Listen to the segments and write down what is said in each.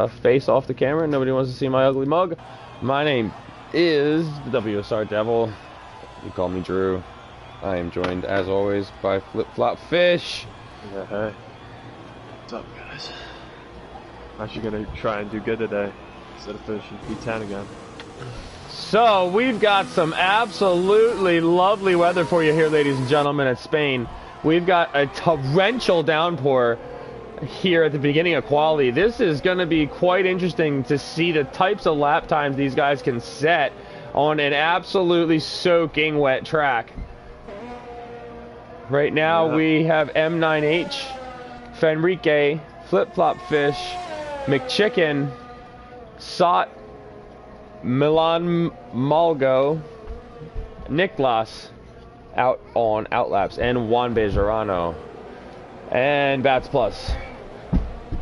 face off the camera. Nobody wants to see my ugly mug. My name is the WSR Devil. You call me Drew. I am joined, as always, by Flip Flop Fish. Yeah, hey. What's up, guys? I'm actually gonna try and do good today instead of finishing P10 again. So, we've got some absolutely lovely weather for you here, ladies and gentlemen, at Spain. We've got a torrential downpour here at the beginning of quali. This is going to be quite interesting to see the types of lap times these guys can set on an absolutely soaking wet track. Right now we have M9H, Fenrique, Flip Flop Fish, McChicken, Sot, Milan Malgo, Niklas out on outlaps, and Juan Bejarano, and Bats Plus.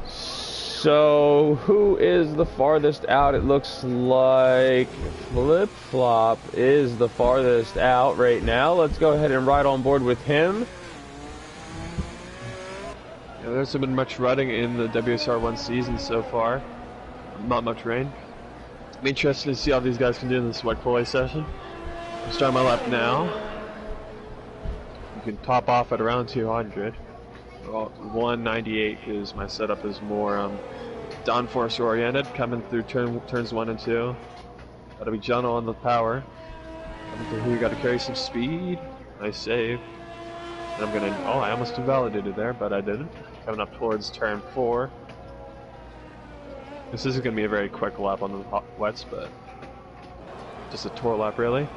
So, who is the farthest out? It looks like Flip Flop is the farthest out right now. Let's go ahead and ride on board with him. Yeah, there hasn't been much riding in the WSR 1 season so far. Not much rain. I'm interested to see how these guys can do in this wet quali session. I'm starting my lap now. You can top off at around 200. Well, 198 is my setup is more downforce oriented, coming through turns 1 and 2. Gotta be gentle on the power. Coming through here, gotta carry some speed. Nice save. And I'm gonna, oh, I almost invalidated there, but I didn't. Coming up towards turn 4. This isn't gonna be a very quick lap on the wets, but just a tour lap really.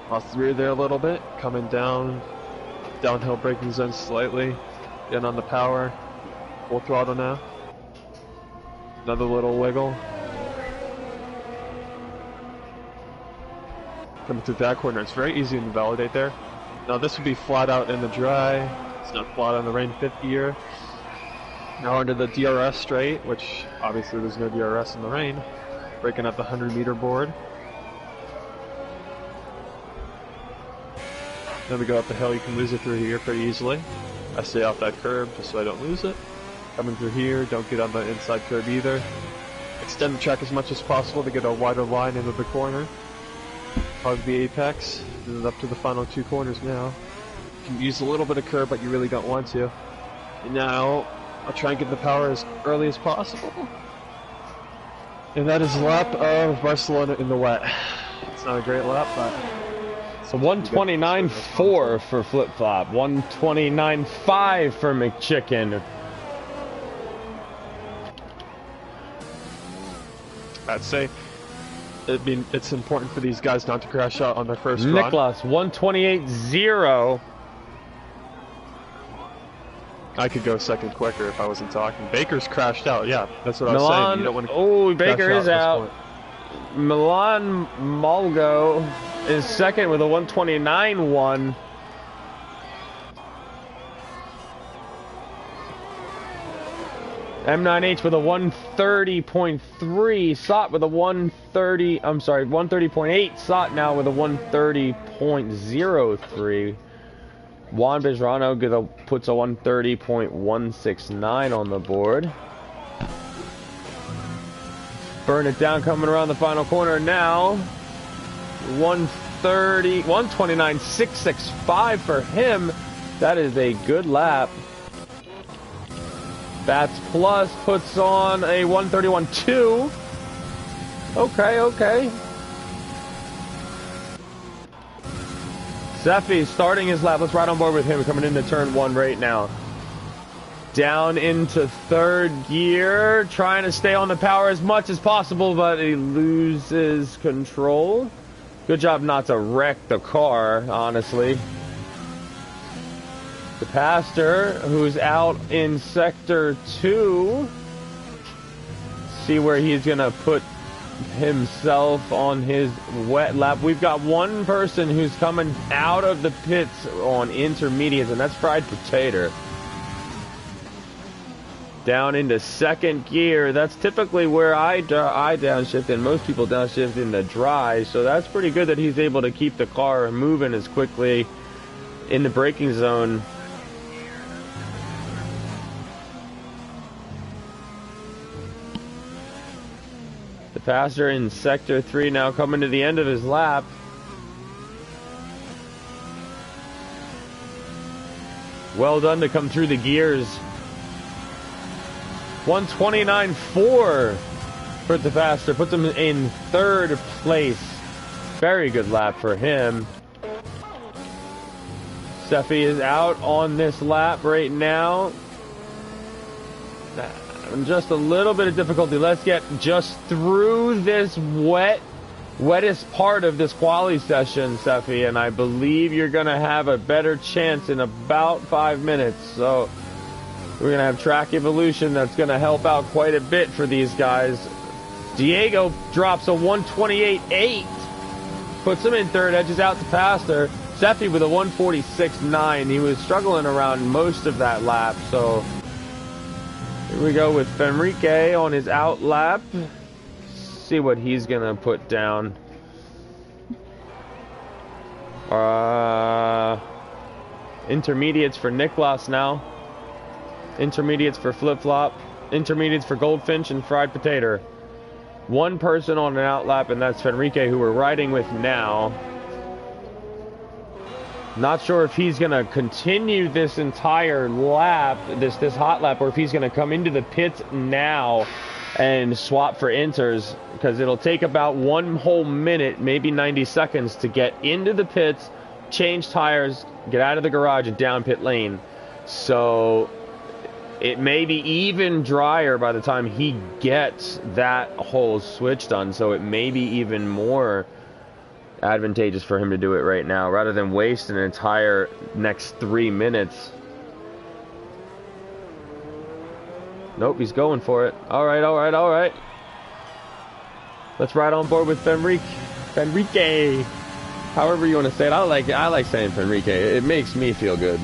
Lost the rear there a little bit, coming down, downhill braking zone slightly, getting on the power, full throttle now. Another little wiggle. Coming through that corner, it's very easy to invalidate there. Now this would be flat out in the dry, it's not flat out in the rain, 5th gear. Now onto the DRS straight, which obviously there's no DRS in the rain. Breaking up the 100-meter board. Then we go up the hill, you can lose it through here pretty easily. I stay off that curb just so I don't lose it. Coming through here, don't get on the inside curb either. Extend the track as much as possible to get a wider line into the corner. Hug the apex, and then up to the final 2 corners now. You can use a little bit of curb, but you really don't want to. And now, I'll try and get the power as early as possible. And that is a lap of Barcelona in the wet. It's not a great lap, but... So 129.4 for Flip Flop, 129.5 for McChicken. I'd say it's important for these guys not to crash out on their first run. Niklas, 128.0. I could go a second quicker if I wasn't talking. Baker's crashed out, yeah, that's what I was saying. You don't want to oh, Baker is out. Milan Malgo is second with a 129.1. M9H with a 130.3. Sot with a 130. I'm sorry, 130.8. Sot now with a 130.03. Juan Bejarano puts a 130.169 on the board. Burn it down, coming around the final corner now. 129.665 for him. That is a good lap. Bats Plus puts on a 131.2. Okay. Seffi starting his lap. Let's ride on board with him, coming into turn 1 right now. Down into 3rd gear, trying to stay on the power as much as possible, but he loses control. Good job not to wreck the car, honestly. The Pastor, who's out in Sector 2. See where he's going to put himself on his wet lap. We've got one person who's coming out of the pits on intermediates, and that's Fried Potato. Down into 2nd gear. That's typically where I downshift, and most people downshift in the dry, so that's pretty good that he's able to keep the car moving as quickly in the braking zone. Faster in Sector 3 now, coming to the end of his lap. Well done to come through the gears. 129.4 for the Faster. Puts him in third place. Very good lap for him. Steffi is out on this lap right now. Just a little bit of difficulty. Let's get just through this wettest part of this quali session, Steffi, and I believe you're going to have a better chance in about 5 minutes. So we're going to have track evolution that's going to help out quite a bit for these guys. Diego drops a 128.8, puts him in third, edges out to Pastor. Steffi with a 146.9. He was struggling around most of that lap, so here we go with Fenrique on his out lap. See what he's gonna put down. Intermediates for Niklas now. Intermediates for Flip Flop. Intermediates for Goldfinch and Fried Potato. One person on an out lap, and that's Fenrique, who we're riding with now. Not sure if he's gonna continue this entire lap, this hot lap, or if he's gonna come into the pits now and swap for inters, because it'll take about 1 whole minute, maybe 90 seconds, to get into the pits, change tires, get out of the garage, and down pit lane. So it may be even drier by the time he gets that whole switch done, so it may be even more advantageous for him to do it right now rather than waste an entire next 3 minutes. Nope, he's going for it. All right. Let's ride on board with Fenrique. However you want to say it. I like saying Fenrique. It makes me feel good.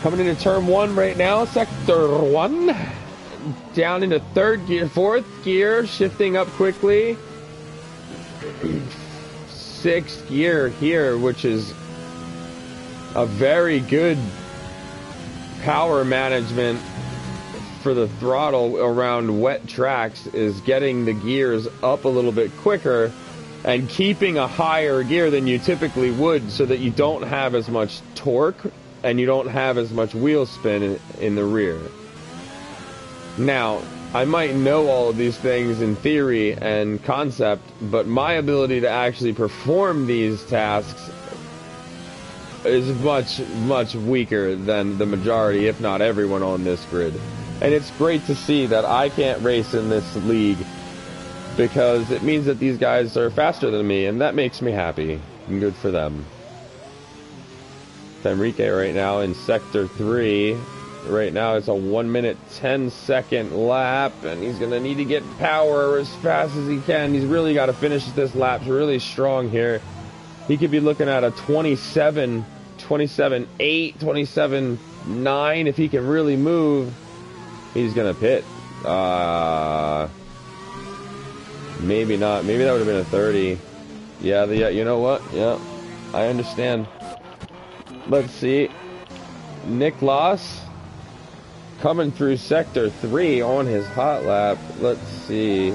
Coming into turn 1 right now, sector 1. Down into third gear, fourth gear, shifting up quickly. Sixth gear here, which is a very good power management for the throttle around wet tracks, is getting the gears up a little bit quicker and keeping a higher gear than you typically would, so that you don't have as much torque and you don't have as much wheel spin in the rear. Now, I might know all of these things in theory and concept, but my ability to actually perform these tasks is much, much weaker than the majority, if not everyone on this grid. And it's great to see that I can't race in this league, because it means that these guys are faster than me, and that makes me happy. And good for them. Fenrique right now in Sector 3. Right now it's a 1 minute 10 second lap, and he's going to need to get power as fast as he can. He's really got to finish this lap really strong here. He could be looking at a 27, 27.8, 27.9 if he can really move. He's going to pit. Maybe not. Maybe that would have been a 30. Yeah, you know what? Yeah, I understand. Let's see. Niklas coming through Sector 3 on his hot lap. Let's see.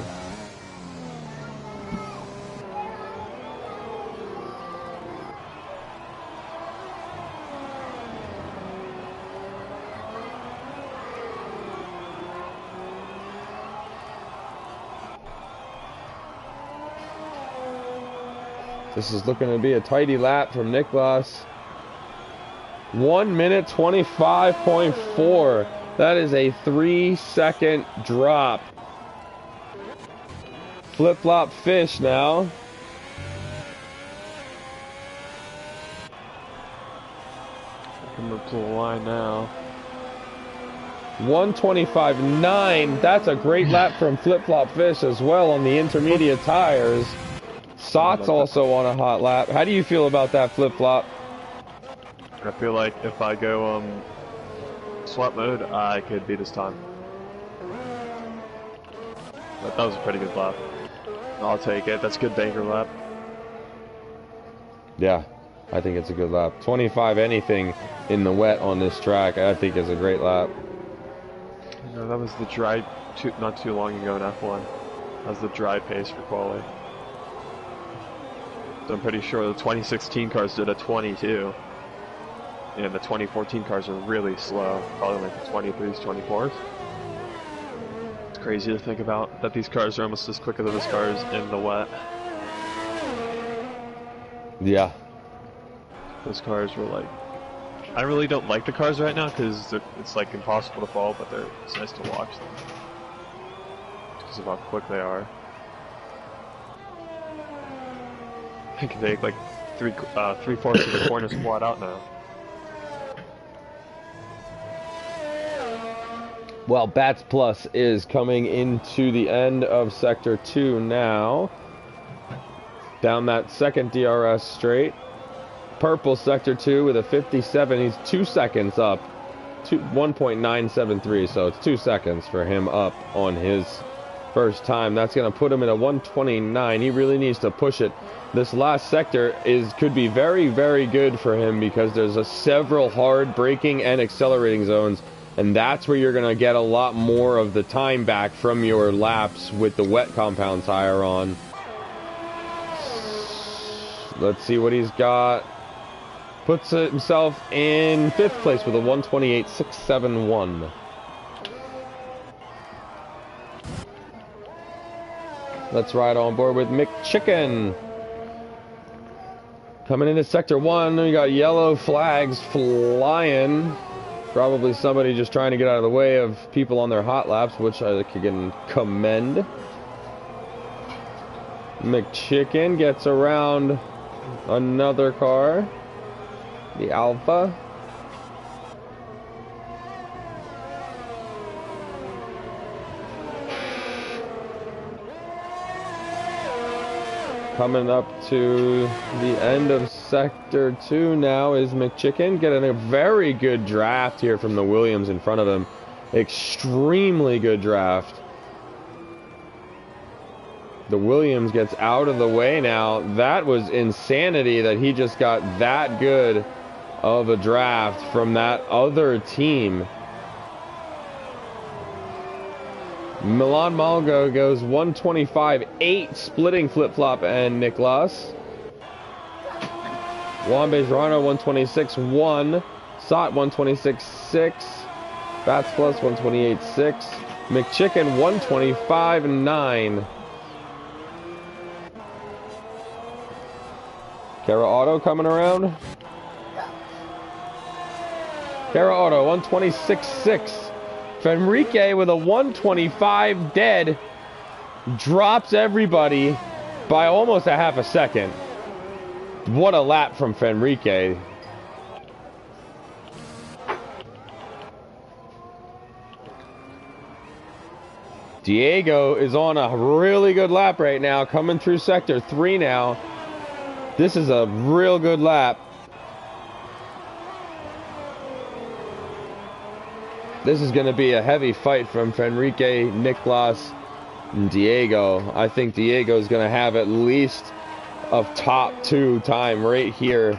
This is looking to be a tidy lap from Niklas. 1 minute 25.4. That is a 3-second drop. Flip-flop fish now. Come up to the line now. 125.9. That's a great lap from Flip-flop fish as well on the intermediate tires. Sot's also on a hot lap. How do you feel about that, Flip-flop? I feel like if I go swap mode, I could beat his time. But that was a pretty good lap. I'll take it. That's a good banker lap. Yeah, I think it's a good lap. 25 anything in the wet on this track, I think is a great lap. You know, that was the dry not too long ago in F1. as the dry pace for quali. So I'm pretty sure the 2016 cars did a 22. And the 2014 cars are really slow, probably like the 23s, 24s. It's crazy to think about that these cars are almost as quick as those cars in the wet. Yeah. Those cars were like... I really don't like the cars right now because it's like impossible to follow, but it's nice to watch them. Because of how quick they are. I can take like three-fourths of the corners flat out now. Well, Bats Plus is coming into the end of Sector 2 now. Down that second DRS straight. Purple Sector 2 with a 57. He's 2 seconds up. 1.973, so it's 2 seconds for him up on his first time. That's going to put him at a 129. He really needs to push it. This last sector could be very, very good for him because there's several hard braking and accelerating zones. And that's where you're going to get a lot more of the time back from your laps with the wet compound tire on. Let's see what he's got. Puts himself in 5th place with a 128.671. Let's ride on board with McChicken. Coming into Sector 1, we got yellow flags flying. Probably somebody just trying to get out of the way of people on their hot laps, which I can commend. McChicken gets around another car, the Alpha. Coming up to the end of Sector 2 now is McChicken, getting a very good draft here from the Williams in front of him. Extremely good draft. The Williams gets out of the way now. That was insanity that he just got that good of a draft from that other team. Milan Malgo goes 125.8, splitting flip-flop and Niklas. Juan Bejarano 126.1, Sot 126.6, Bats Plus 128.6, McChicken 125.9. Kara Auto coming around. Kara Auto 126.6. Fenrique with a 125 dead drops everybody by almost a half a second. What a lap from Fenrique. Diego is on a really good lap right now, coming through Sector 3 now. This is a real good lap. This is going to be a heavy fight from Fenrique, Niklas, and Diego. I think Diego is going to have at least a top 2 time right here.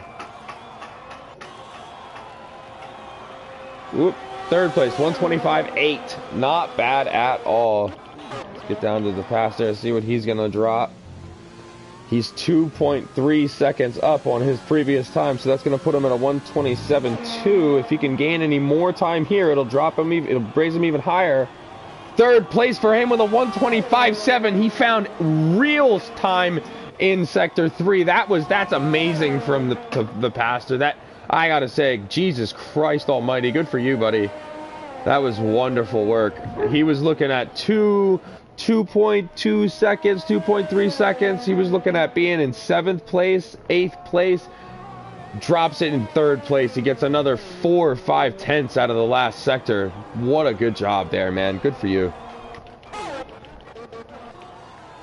Whoop, 3rd place, 125.8. Not bad at all. Let's get down to the pass there and see what he's going to drop. He's 2.3 seconds up on his previous time, so that's going to put him at a 127.2. If he can gain any more time here, it'll drop him, it'll raise him even higher. 3rd place for him with a 125.7. He found real time in Sector 3. That's amazing from the pastor. That, I gotta say, Jesus Christ Almighty, good for you, buddy. That was wonderful work. He was looking at 2.2 seconds, 2.3 seconds. He was looking at being in 7th place, 8th place. Drops it in 3rd place. He gets another 4 or 5 tenths out of the last sector. What a good job there, man. Good for you.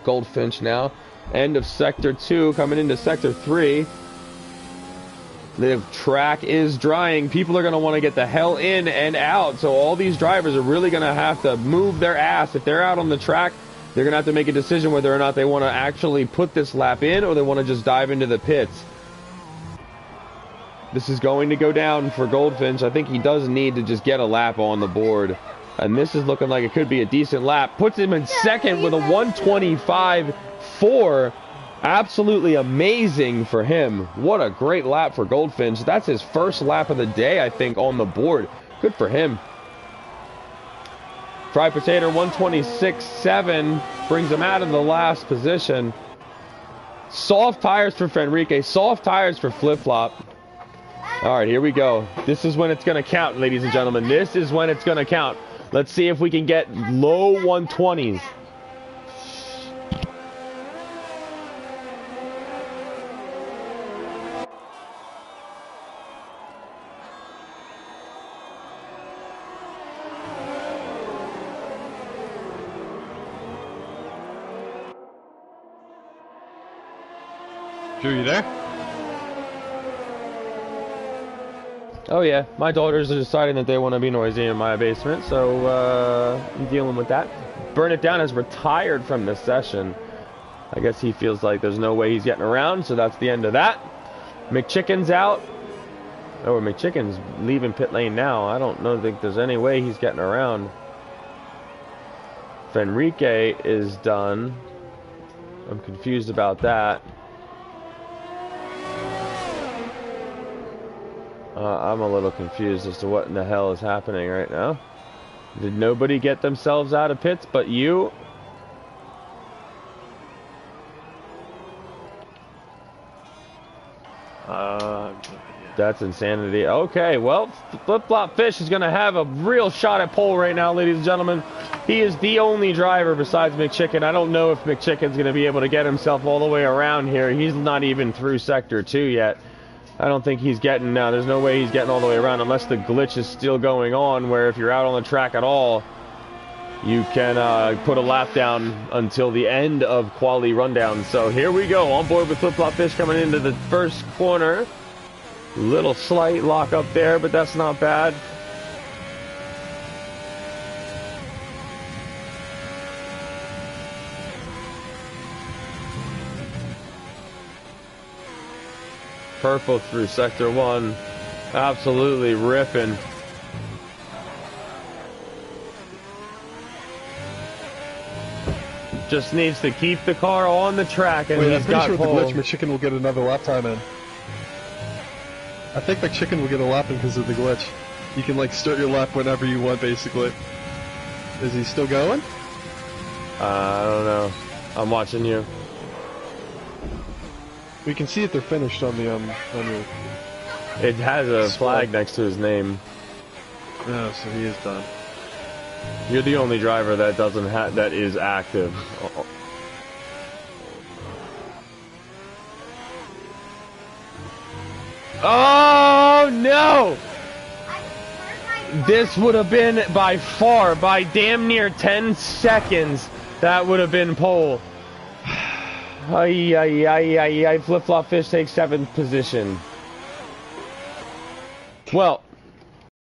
Goldfinch now. End of Sector 2, coming into Sector 3. The track is drying. People are going to want to get the hell in and out. So all these drivers are really going to have to move their ass. If they're out on the track, they're going to have to make a decision whether or not they want to actually put this lap in or they want to just dive into the pits. This is going to go down for Goldfinch. I think he does need to just get a lap on the board. And this is looking like it could be a decent lap. Puts him in second with a 125.4. Absolutely amazing for him. What a great lap for Goldfinch. That's his first lap of the day, I think, on the board. Good for him. Fried Potato 126.7 brings him out of the last position. Soft tires for Fenrique. Soft tires for Flip Flop. All right, here we go. This is when it's going to count, ladies and gentlemen. This is when it's going to count. Let's see if we can get low 120s. Drew, you there? Oh yeah, my daughters are deciding that they want to be noisy in my basement, so I'm dealing with that. Burn It Down has retired from this session. I guess he feels like there's no way he's getting around, so that's the end of that. McChicken's out. Oh, McChicken's leaving pit lane now. I don't think there's any way he's getting around. Fenrique is done. I'm confused about that. I'm a little confused as to what in the hell is happening right now. Did nobody get themselves out of pits but you? That's insanity. Okay, well, Flip Flop Fish is going to have a real shot at pole right now, ladies and gentlemen. He is the only driver besides McChicken. I don't know if McChicken's going to be able to get himself all the way around here. He's not even through Sector 2 yet. I don't think he's getting, no, there's no way he's getting all the way around unless the glitch is still going on, where if you're out on the track at all, you can put a lap down until the end of quality rundown. So here we go, on board with Flip Flop Fish coming into the first corner. Little slight lock up there, but that's not bad. Purple through Sector 1. Absolutely ripping. Just needs to keep the car on the track, and he's got sure pole. With the glitch, McChicken will get another lap time in. I think McChicken will get a lap in because of the glitch. You can like start your lap whenever you want, basically. Is he still going? I don't know. I'm watching you. We can see if they're finished on the on your. It has a flag next to his name. No, so he is done. You're the only driver that doesn't have that is active. Oh no! This would have been by far, by damn near 10 seconds, that would have been pole. Flip Flop Fish takes 7th position. Well,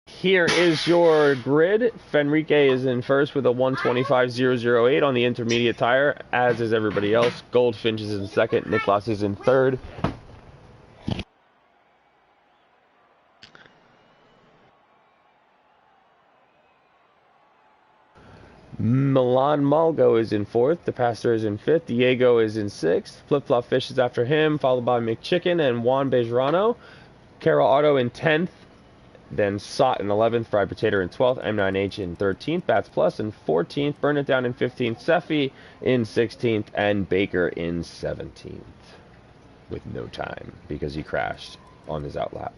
here is your grid. Fenrique is in first with a 125.008 on the intermediate tire, as is everybody else. Goldfinch is in second. Niklas is in third. Milan Malgo is in fourth. The Pastor is in fifth. Diego is in sixth. Flip Flop Fish is after him, followed by McChicken and Juan Bejarano. Carol Otto in 10th. Then Sot in 11th. Fried Potato in 12th. M9H in 13th. Bats Plus in 14th. Burn It Down in 15th. Seffi in 16th. And Baker in 17th. With no time because he crashed on his outlap.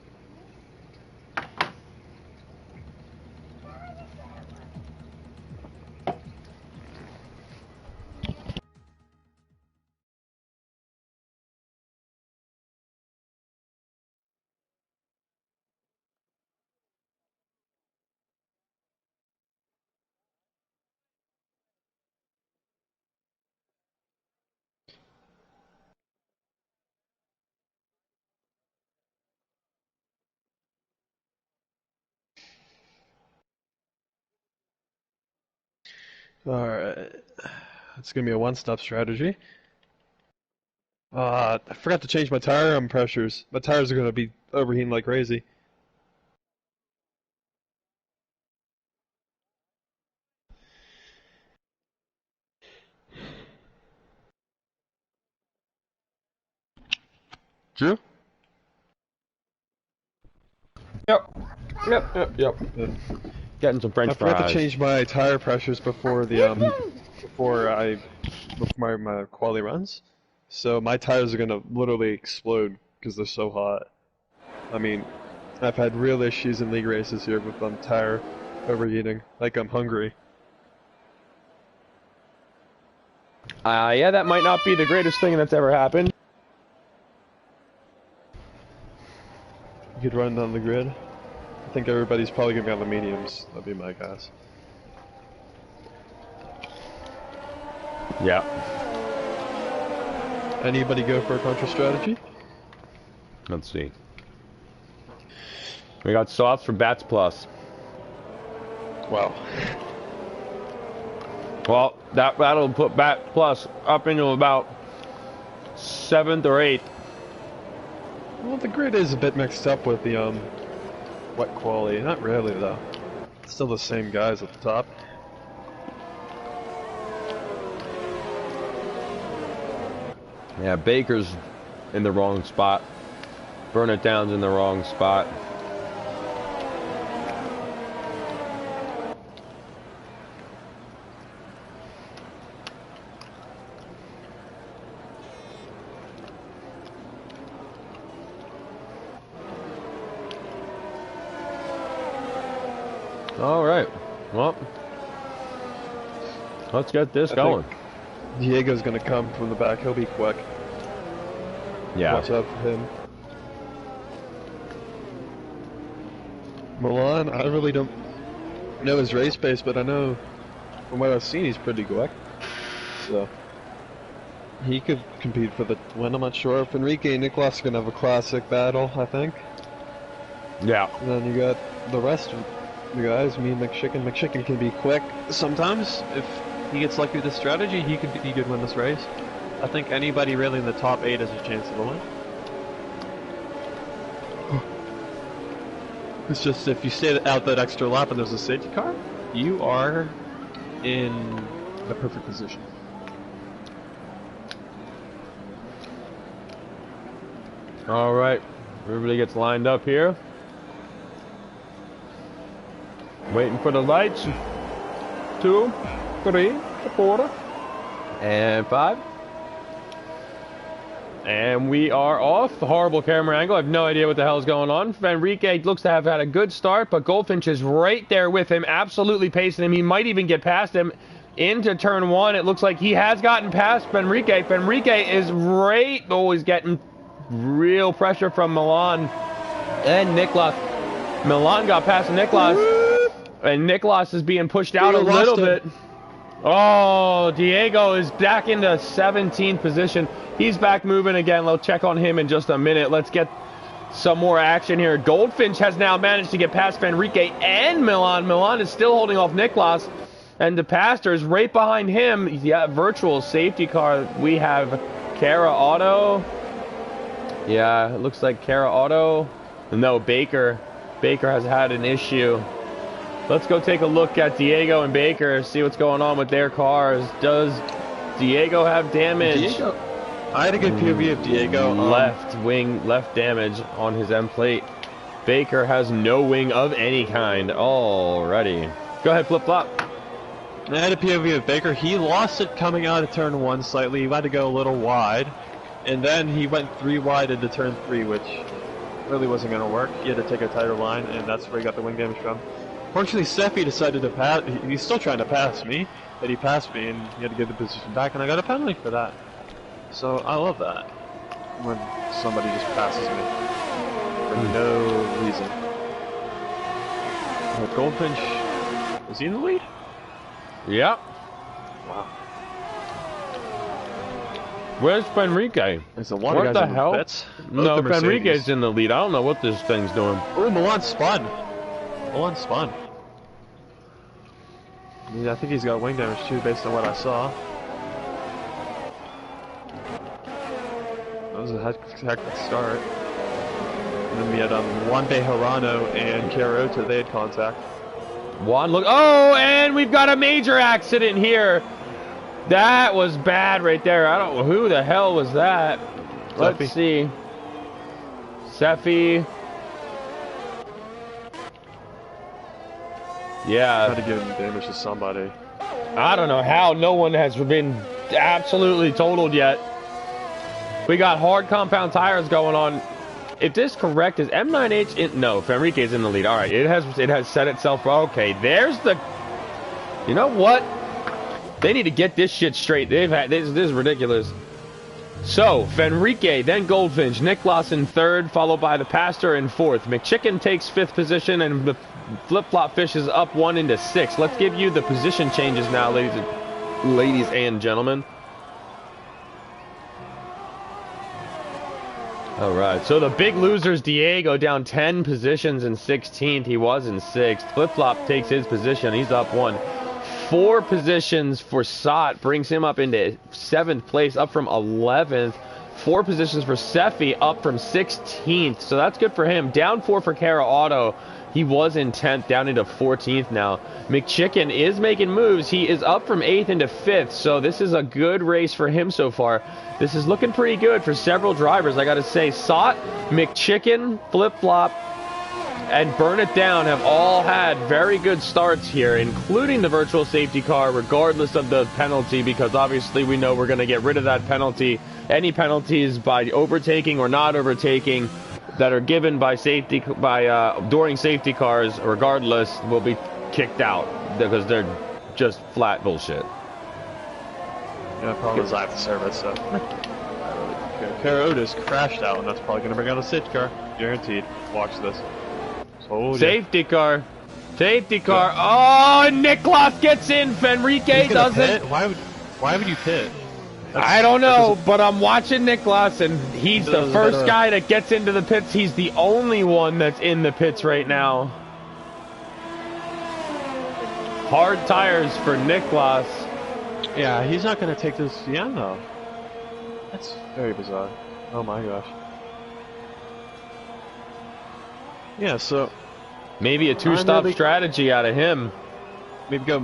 Alright. It's gonna be a one-stop strategy. I forgot to change my tire pressures. My tires are gonna be overheating like crazy. Drew? Yep. Yep. Getting some French I forgot fries. to change my tire pressures before the before my quali runs. So my tires are gonna literally explode because they're so hot. I mean, I've had real issues in league races here with tire overheating. Like I'm hungry. Yeah, that might not be the greatest thing that's ever happened. You could run down the grid. I think everybody's probably gonna be on the mediums. That'd be my guess. Yeah. Anybody go for a contra strategy? Let's see. We got softs for Bats Plus. Wow. Well, that'll put Bat Plus up into about 7th or 8th. Well, the grid is a bit mixed up with the wet quality. Not really though. It's still the same guys at the top. Yeah, Baker's in the wrong spot. Burn It Down's in the wrong spot. All right. Well, let's get this going. Diego's gonna come from the back. He'll be quick. Yeah. Watch out for him. Milan, I really don't know his race pace, but I know from what I've seen he's pretty quick. So he could compete for the win. I'm not sure if Enrique and Nicolas are gonna have a classic battle. I think. Yeah. And then you got the rest of the guys. Me and McShicken. McShicken can be quick sometimes. If he gets lucky with the strategy, he could win this race. I think anybody really in the top 8 has a chance of the win. It's just if you stay out that extra lap and there's a safety car, you are in the perfect position. All right. Everybody gets lined up here. Waiting for the lights. 2, 3, 4, and 5. And we are off. The horrible camera angle. I have no idea what the hell is going on. Enrique looks to have had a good start, but Goldfinch is right there with him, absolutely pacing him. He might even get past him into turn 1. It looks like he has gotten past Enrique. Enrique is right. Oh, he's getting real pressure from Milan and Nicolas. Milan got past Nicolas, and Nicolas is being pushed out a little bit. Oh, Diego is back into 17th position. He's back moving again. We'll check on him in just a minute. Let's get some more action here. Goldfinch has now managed to get past Enrique and Milan. Milan is still holding off Nicolas. And the pastor is right behind him. Yeah, virtual safety car. We have Kara Auto. Yeah, it looks like Kara Auto. No, Baker. Baker has had an issue. Let's go take a look at Diego and Baker, see what's going on with their cars. Does Diego have damage? I had a good POV of Diego. Left damage on his M plate. Baker has no wing of any kind. Alrighty. Go ahead, Flip Flop. I had a POV of Baker. He lost it coming out of turn 1 slightly. He had to go a little wide. And then he went 3 wide into turn 3, which really wasn't going to work. He had to take a tighter line, and that's where he got the wing damage from. Fortunately, Steffi decided to pass. He's still trying to pass me, but he passed me, and he had to give the position back, and I got a penalty for that. So I love that when somebody just passes me for no reason. But Goldfinch, is he in the lead? Yep. Wow. Where's Enrique? There's a lot what of guys the in the hell? pits. No, Enrique's in the lead. I don't know what this thing's doing. Oh, Milan spun. Milan spun. Yeah, I think he's got wing damage too, based on what I saw. That was a hectic start. And then we had Juan Bejarano and Carota, they had contact. Juan, look. Oh, and we've got a major accident here. That was bad right there. I don't know who the hell was that. Let's see. Seffi. Yeah. Try to give damage to somebody. I don't know how no one has been absolutely totaled yet. We got hard compound tires going on. If this correct, is M9H in? No, Fenrique's in the lead. All right, it has set itself. Okay, there's the. You know what? They need to get this shit straight. They've had this is ridiculous. So Fenrique, then Goldfinch, Niklas in third, followed by the Pastor in fourth. McChicken takes fifth position, and the flip-flop fish is up one into sixth. Let's give you the position changes now, ladies and gentlemen. All right, so the big loser's Diego down 10 positions in 16th. He was in 6th. Flip-flop takes his position. He's up 1. 4 positions for Sot brings him up into 7th place, up from 11th. 4 positions for Seffi, up from 16th. So that's good for him. Down 4 for Kara Auto. He was in 10th, down into 14th now. McChicken is making moves. He is up from 8th into 5th, so this is a good race for him so far. This is looking pretty good for several drivers, I gotta say. Sot, McChicken, Flip-Flop, and Burn It Down have all had very good starts here, including the virtual safety car, regardless of the penalty, because obviously we know we're going to get rid of that penalty. Any penalties by overtaking or not overtaking that are given by during safety cars, regardless, will be kicked out because they're just flat bullshit. Yeah, the problem is I have to serve it, so. Otis crashed out, and that's probably going to bring out a safety car. Guaranteed. Watch this. Safety car. Safety car. Oh, Niklas gets in. Fenrique doesn't. Why would you pit? I don't know, but I'm watching Niklas, and he's the first guy that gets into the pits. He's the only one that's in the pits right now. Hard tires for Niklas. Yeah, he's not going to take this to the end, though. That's very bizarre. Oh my gosh. Yeah, so maybe a two-stop strategy out of him. Maybe go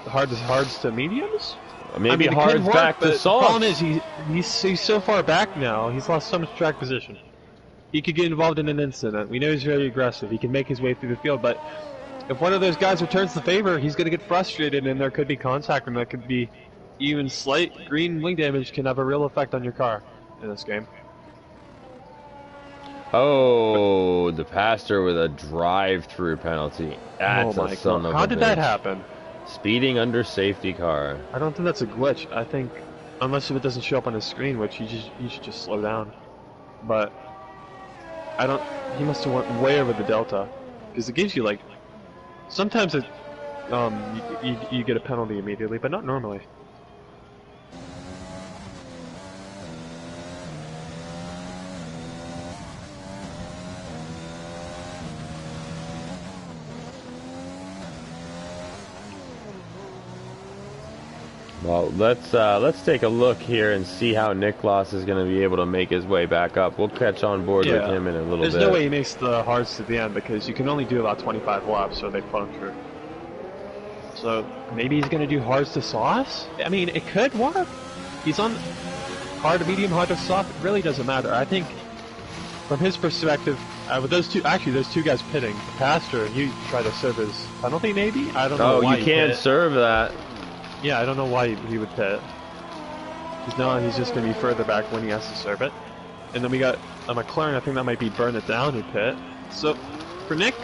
hards to mediums. Maybe hards back to soft. The problem is he's so far back now. He's lost so much track position. He could get involved in an incident. We know he's very aggressive. He can make his way through the field, but if one of those guys returns the favor, he's going to get frustrated, and there could be contact, and that could be even slight green wing damage can have a real effect on your car in this game. Oh, the Pastor with a drive-through penalty. That's a son of a bitch. How did that happen? Speeding under safety car. I don't think that's a glitch. I think, unless if it doesn't show up on his screen, which you should just slow down. But I don't. He must have went way over the delta, because it gives you like. Sometimes it, you get a penalty immediately, but not normally. Well, let's take a look here and see how Niklas is going to be able to make his way back up. We'll catch on board with him in a little bit. There's no way he makes the hards to the end because you can only do about 25 laps, so they puncture. So maybe he's going to do hards to sauce? I mean, it could work. He's on hard to medium, hard to soft. It really doesn't matter. I think from his perspective, with those two guys pitting, the Pastor, he tried to serve his penalty maybe? I don't know why you can't serve that. Yeah, I don't know why he would pit. He's just going to be further back when he has to serve it. And then we got a McLaren, I think that might be Burn It Down who pit. So, for Nick,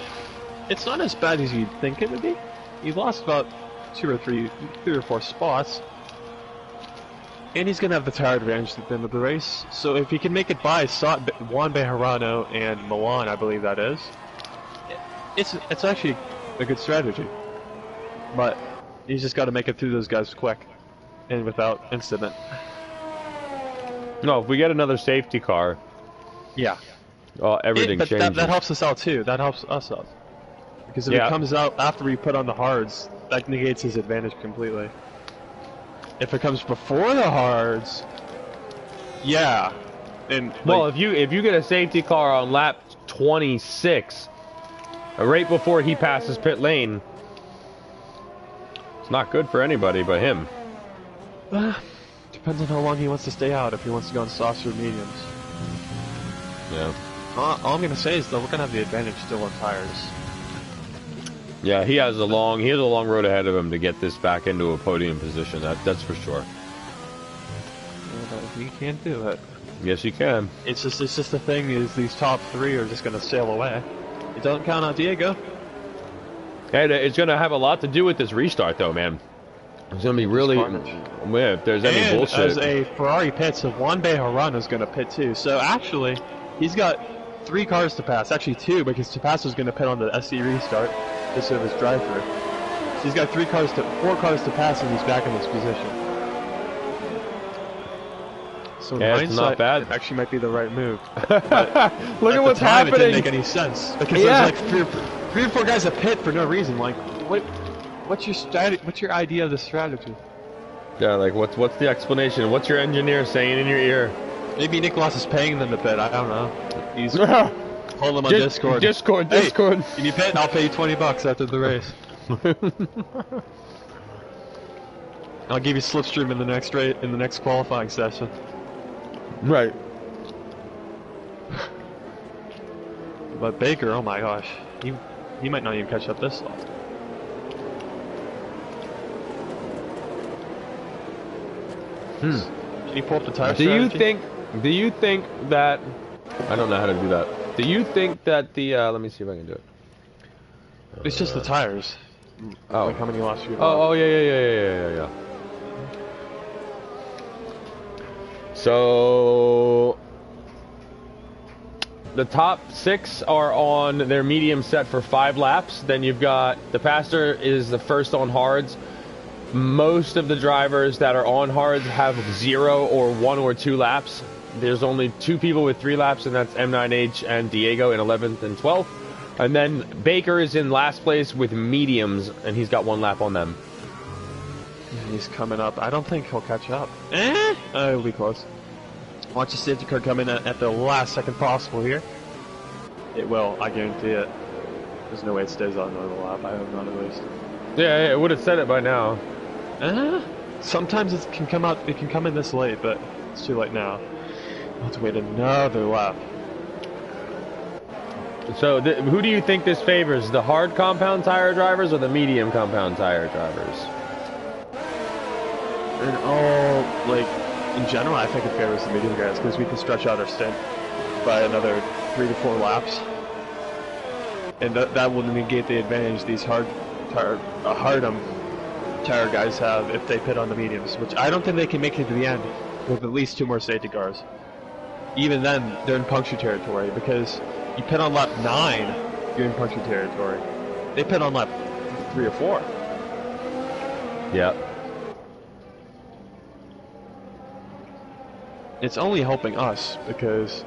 it's not as bad as you'd think it would be. He lost about 3 or 4 spots. And he's going to have the tire advantage at the end of the race. So if he can make it by Juan Bejarano and Milan, I believe that is, it's actually a good strategy. But he's just got to make it through those guys quick and without incident. No, if we get another safety car, yeah, everything changes. That helps us out too. That helps us out. Because if it comes out after we put on the hards, that negates his advantage completely. If it comes before the hards, yeah. And well, if you get a safety car on lap 26, right before he passes pit lane, it's not good for anybody but him. Depends on how long he wants to stay out, if he wants to go on softs or mediums. Yeah. All I'm gonna say is though we're gonna have the advantage still on tires. Yeah, he has a long road ahead of him to get this back into a podium position. That's for sure. You can't do it. Yes, you can. It's just the thing is these top three are just gonna sail away. It doesn't count on Diego. Hey, it's gonna have a lot to do with this restart, though, man. It's gonna be really. Yeah, if there's any and bullshit. As a Ferrari pits, so Juan Bejarano is gonna pit too. So actually, he's got 3 cars to pass. Actually 2, because Tapasso's gonna pit on the SC restart just of his drive-through. So he's got 4 cars to pass, and he's back in this position. So yeah, it's not bad. It actually might be the right move. Look at what's happening. It didn't make any sense because there's like 3 or 4 guys that pit for no reason. Like, what's your strategy? What's your idea of the strategy? Yeah, like what's the explanation? What's your engineer saying in your ear? Maybe Nicholas is paying them to pit. I don't know. He's holding them on Discord. Discord. Hey, if you pit, I'll pay you $20 after the race. I'll give you slipstream in the next qualifying session. Right. But Baker, oh my gosh, he might not even catch up this long. Can you pull up the tire strategy? Do you think that I don't know how to do that. Do you think that the let me see if I can do it. It's just the tires. Oh. Like how many laps you have. Oh yeah. So the top 6 are on their medium set for 5 laps. Then you've got the pastor is the first on hards. Most of the drivers that are on hards have 0 or 1 or 2 laps. There's only 2 people with 3 laps, and that's M9H and Diego in 11th and 12th. And then Baker is in last place with mediums, and he's got 1 lap on them. He's coming up. I don't think he'll catch up. It'll be close. Watch the safety car come in at the last second possible here. It will, I guarantee it. There's no way it stays on another lap. I hope not, at least. Yeah, it would have said it by now. Sometimes it can come out. It can come in this late, but it's too late now. I'll have to wait another lap. So, who do you think this favors? The hard compound tire drivers or the medium compound tire drivers? In general, I think it favors the medium guys because we can stretch out our stint by another 3 to 4 laps, and that will negate the advantage these hard tire guys have if they pit on the mediums, which I don't think they can make it to the end with at least 2 more safety cars. Even then, they're in puncture territory because you pit on lap 9, you're in puncture territory. They pit on lap 3 or 4. Yeah. It's only helping us because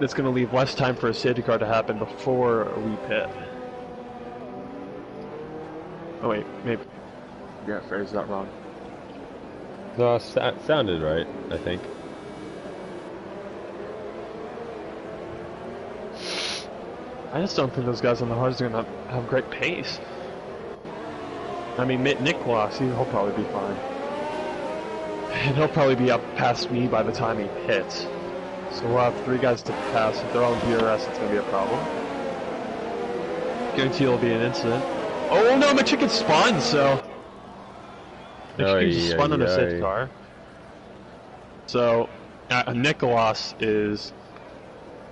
it's going to leave less time for a safety car to happen before we pit. Oh wait, maybe. Yeah, I phrased that wrong. No, sounded right, I think. I just don't think those guys on the hards are going to have great pace. I mean, Nick Gloss, he'll probably be fine. And he'll probably be up past me by the time he hits. So we'll have 3 guys to pass. If they're on DRS, it's going to be a problem. Guarantee it'll be an incident. Oh no, my chicken spun, so... My chicken just spun on a safety car. So, Nicholas is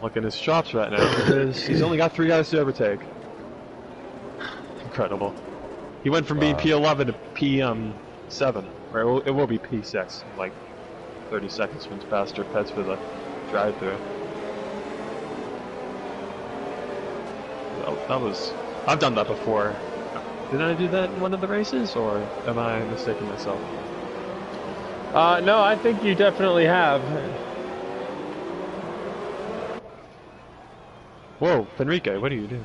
looking at his chops right now because he's only got 3 guys to overtake. Incredible. He went from being P11 to P7. Or it will be P6 in like 30 seconds when Pastor pets for the drive-through. That was... I've done that before. Did I do that in one of the races, or am I mistaking myself? No, I think you definitely have. Whoa, Enrique, what are you doing?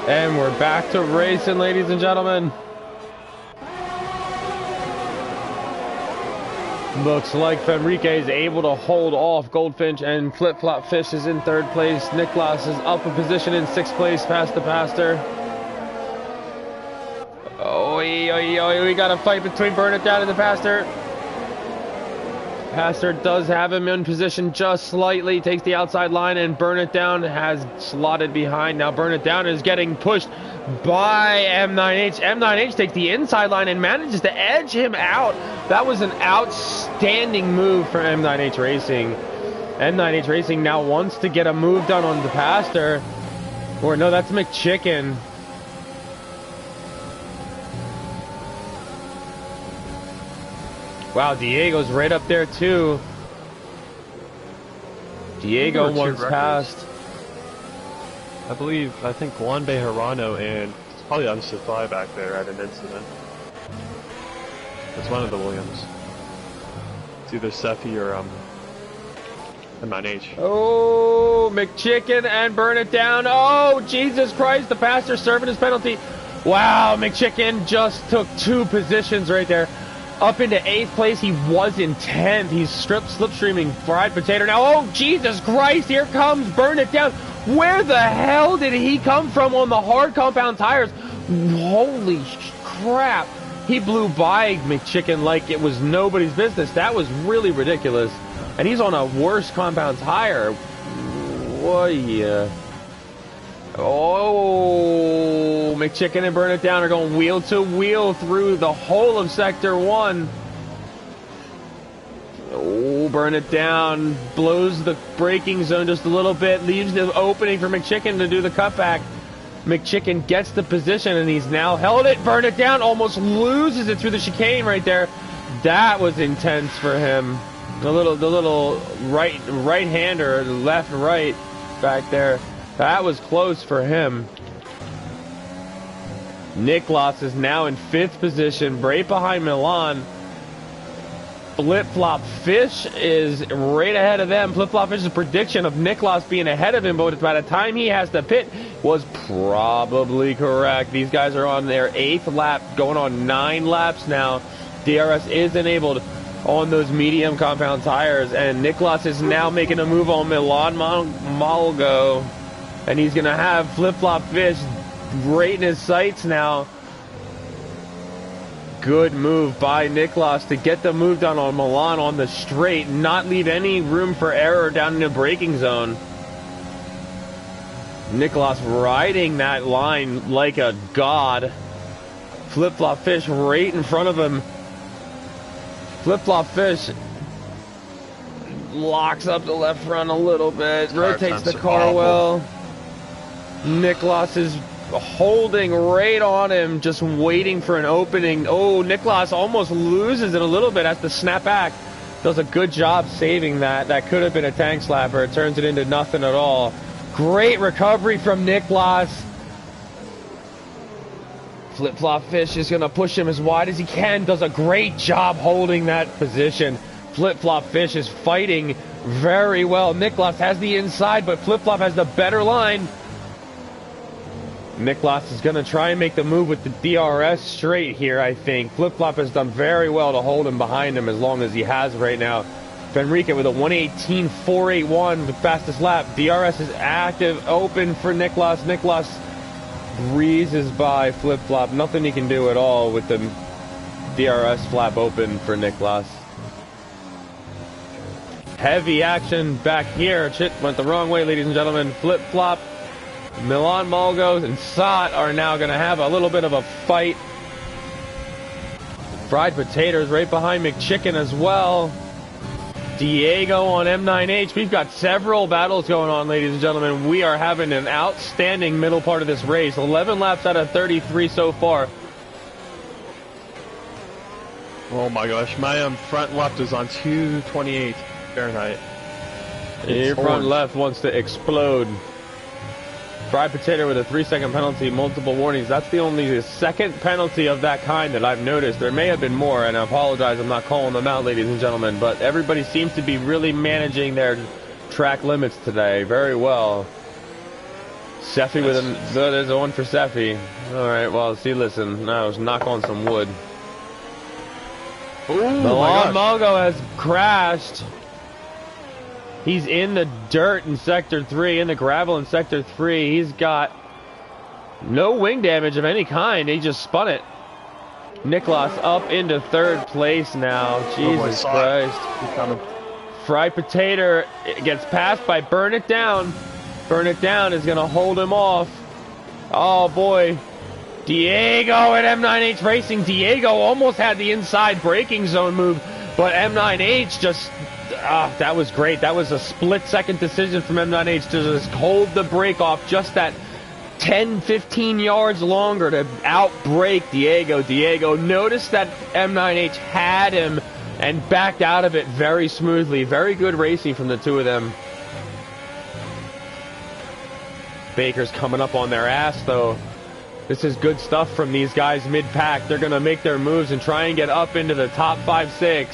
And we're back to racing, ladies and gentlemen. Looks like Fenrique is able to hold off Goldfinch, and Flip Flop Fish is in 3rd place. Niklas is up a position in 6th place past the Pastor. Oh, we got a fight between Burn It Down and the Pastor. Pastor does have him in position just slightly, takes the outside line, and Burn It Down has slotted behind. Now Burn It Down is getting pushed by M9H. M9H takes the inside line and manages to edge him out. That was an outstanding move for M9H Racing. M9H Racing now wants to get a move done on the Pastor. Or no, that's McChicken. Wow, Diego's right up there too. Diego once passed. I think Juan Bejarano and it's probably Unsafai back there at an incident. It's one of the Williams. It's either Seffi or M9H. Oh, McChicken and Burn It Down. Oh, Jesus Christ, the Pastor serving his penalty. Wow, McChicken just took 2 positions right there. Up into 8th place, he was in 10th. He's slipstreaming Fried Potato now. Oh, Jesus Christ, here comes Burn It Down. Where the hell did he come from on the hard compound tires? Holy crap. He blew by McChicken like it was nobody's business. That was really ridiculous. And he's on a worse compound tire. Oh, yeah. Oh, McChicken and Burn It Down are going wheel to wheel through the whole of Sector 1. Oh, Burn It Down blows the braking zone just a little bit, leaves the opening for McChicken to do the cutback. McChicken gets the position and he's now held it. Burn It Down almost loses it through the chicane right there. That was intense for him. The little right-hander, left and right back there. That was close for him. Niklas is now in 5th position, right behind Milan. Flip Flop Fish is right ahead of them. Flip Flop Fish's prediction of Niklas being ahead of him, but by the time he has to pit, was probably correct. These guys are on their 8th lap, going on 9 laps now. DRS is enabled on those medium compound tires, and Niklas is now making a move on Milan Malgo. And he's going to have Flip Flop Fish right in his sights now. Good move by Niklas to get the move done on Milan on the straight, not leave any room for error down in the braking zone. Niklas riding that line like a god. Flip Flop Fish right in front of him. Flip Flop Fish locks up the left front a little bit, rotates the car well. Niklas is holding right on him, just waiting for an opening. Oh, Niklas almost loses it a little bit, has to snap back. Does a good job saving that. That could have been a tank slapper. It turns it into nothing at all. Great recovery from Niklas. Flip Flop Fish is going to push him as wide as he can. Does a great job holding that position. Flip Flop Fish is fighting very well. Niklas has the inside, but Flip Flop has the better line. Niklas is going to try and make the move with the DRS straight here, I think. Flip Flop has done very well to hold him behind him as long as he has right now. Fenrique with a 1:18.481 with fastest lap. DRS is active, open for Niklas. Niklas breezes by Flip Flop. Nothing he can do at all with the DRS flap open for Niklas. Heavy action back here. Shit went the wrong way, ladies and gentlemen. Flip Flop, Milan Malgos, and Sot are now going to have a little bit of a fight. Fried Potatoes right behind McChicken as well. Diego on M9H. We've got several battles going on, ladies and gentlemen. We are having an outstanding middle part of this race. 11 laps out of 33 so far. Oh my gosh, my front left is on 228 Fahrenheit. Your front left wants to explode. Fried Potato with a 3-second penalty, multiple warnings. That's the only second penalty of that kind that I've noticed. There may have been more, and I apologize, I'm not calling them out, ladies and gentlemen, but everybody seems to be really managing their track limits today very well. Seffi with a... There's a one for Seffi. Alright, well, see, listen, now let's knock on some wood. Oh Milan my gosh. Malgo has crashed. He's in the dirt in Sector 3, in the gravel in Sector 3. He's got no wing damage of any kind. He just spun it. Niklas up into third place now. Jesus Christ. Fried Potato gets passed by Burn It Down. Burn It Down is going to hold him off. Oh boy. Diego at M9H Racing. Diego almost had the inside braking zone move, but M9H just... that was great. That was a split-second decision from M9H to just hold the brake off just that 10-15 yards longer to outbrake Diego. Diego noticed that M9H had him and backed out of it very smoothly. Very good racing from the two of them. Baker's coming up on their ass, though. This is good stuff from these guys mid-pack. They're going to make their moves and try and get up into the top 5-6.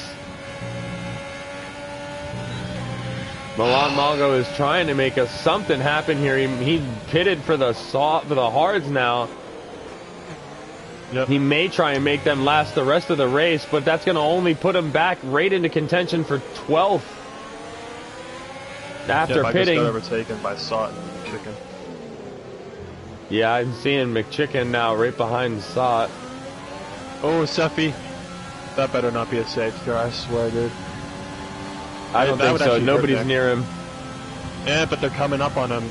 Milan Malgo is trying to make something happen here. He pitted for the hards now. Yep. He may try and make them last the rest of the race, but that's going to only put him back right into contention for 12th. After pitting. I just got overtaken by Sot and Chicken. Yeah, I'm seeing McChicken now right behind Sot. Oh, Seffi. That better not be a safety car, I swear, dude. I don't think so. Nobody's near him. Yeah, but they're coming up on him.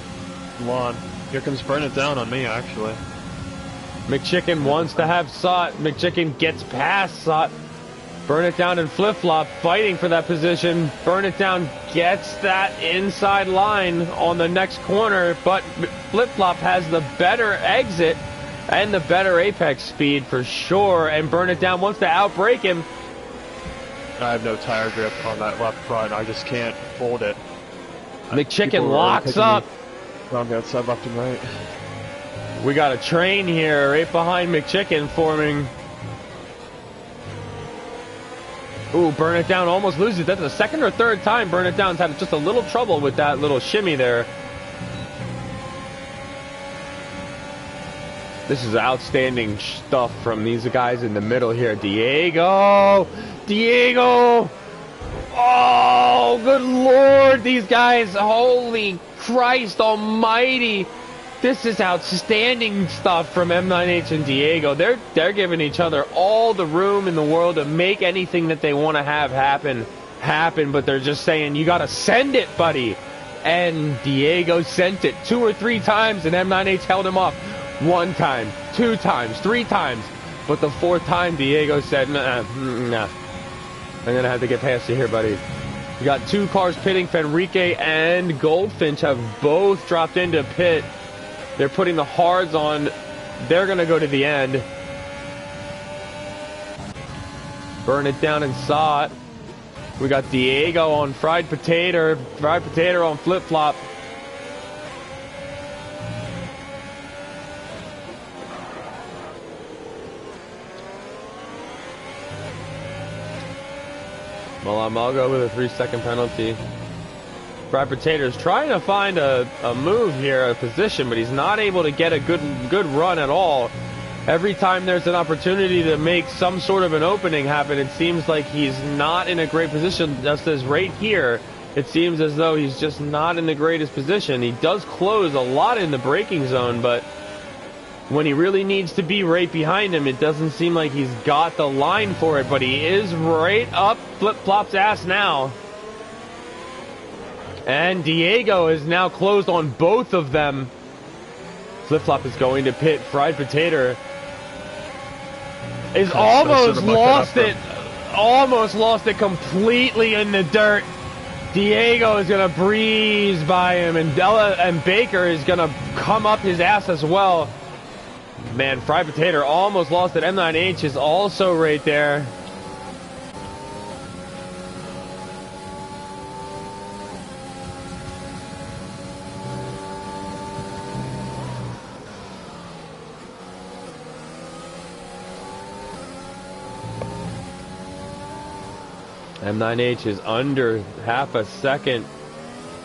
Lawn. Here comes Burn It Down on me, actually. McChicken wants to have Sot. McChicken gets past Sot. Burn It Down and Flip Flop fighting for that position. Burn It Down gets that inside line on the next corner, but Flip Flop has the better exit and the better apex speed for sure. And Burn It Down wants to outbrake him. I have no tire grip on that left front. I just can't hold it. McChicken locks up. On the outside, left and right. We got a train here right behind McChicken forming. Ooh, Burn It Down almost loses. That's the second or third time Burn It Down's had just a little trouble with that little shimmy there. This is outstanding stuff from these guys in the middle here. Diego! Diego! Oh, good Lord, these guys. Holy Christ almighty. This is outstanding stuff from M9H and Diego. They're giving each other all the room in the world to make anything that they want to have happen, but they're just saying, you got to send it, buddy. And Diego sent it 2 or 3 times, and M9H held him off 1 time, 2 times, 3 times. But the 4th time, Diego said, nah, I'm going to have to get past you here, buddy. You got 2 cars pitting. Fenrique and Goldfinch have both dropped into pit. They're putting the hards on. They're going to go to the end. Burn It Down and Sot. We got Diego on Fried Potato. Fried Potato on Flip Flop. Milan Malgo with a 3-second penalty. Fried Potato's trying to find a move here, a position, but he's not able to get a good run at all. Every time there's an opportunity to make some sort of an opening happen, it seems like he's not in a great position. Just as right here, it seems as though he's just not in the greatest position. He does close a lot in the braking zone, but when he really needs to be right behind him, it doesn't seem like he's got the line for it, but he is right up Flip Flop's ass now. And Diego is now closed on both of them. Flip Flop is going to pit. Fried Potato is almost lost it completely in the dirt. Diego is going to breeze by him, and Baker is going to come up his ass as well. Man, Fried Potato almost lost it. M9H is also right there. M9H is under half a second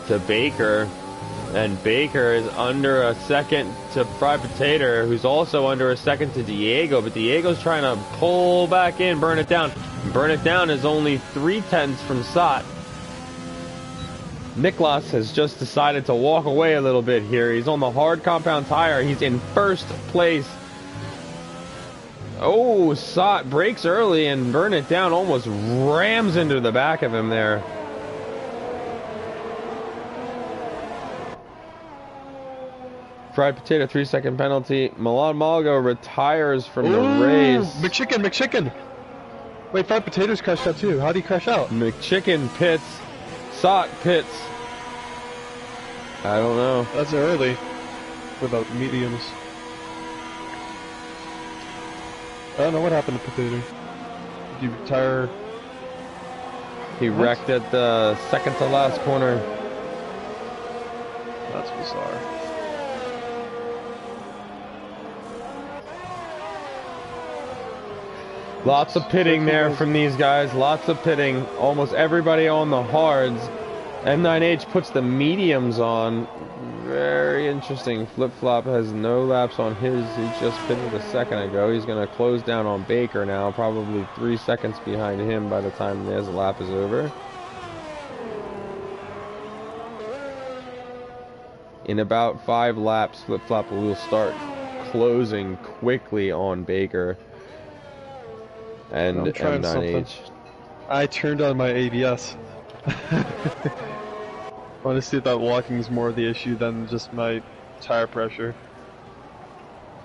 to Baker, and Baker is under a second to Fried Potato, who's also under a second to Diego, but Diego's trying to pull back in, Burn It Down. Burn It Down is only 3/10 from Sot. Niklas has just decided to walk away a little bit here. He's on the hard compound tire. He's in first place. Oh, Sot breaks early and Burn It Down almost rams into the back of him there. Fried potato, 3-second penalty. Milan Malgo retires from the race. McChicken! Wait, fried potatoes crashed out too. How'd he crash out? McChicken pits. Sot pits. I don't know. That's early. Without mediums. I don't know what happened to Potato. Did you retire? He wrecked at the second to last corner. That's bizarre. Lots of pitting there from these guys. Lots of pitting. Almost everybody on the hards. M9H puts the mediums on. Very interesting. Flip-flop has no laps on his. He just pitted a second ago. He's going to close down on Baker now. Probably 3 seconds behind him by the time his lap is over. In about 5 laps, Flip-flop will start closing quickly on Baker. And M9H. I turned on my ABS. Honestly, that walking is more the issue than just my tire pressure.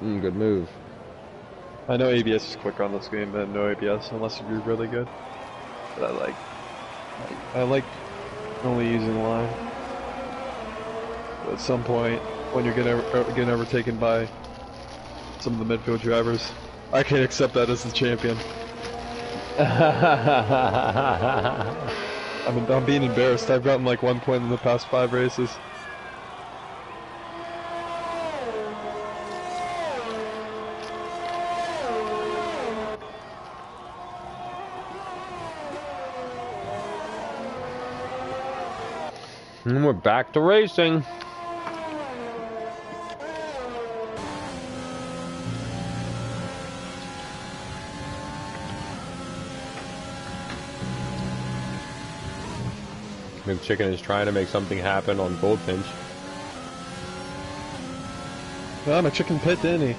Good move. I know ABS is quicker on this game than no ABS, unless you're really good. But I like only using line. But at some point, when you're getting overtaken by some of the midfield drivers, I can't accept that as the champion. I'm being embarrassed. I've gotten like 1 point in the past 5 races. And we're back to racing. McChicken is trying to make something happen on Goldfinch. Well, McChicken pit, didn't he?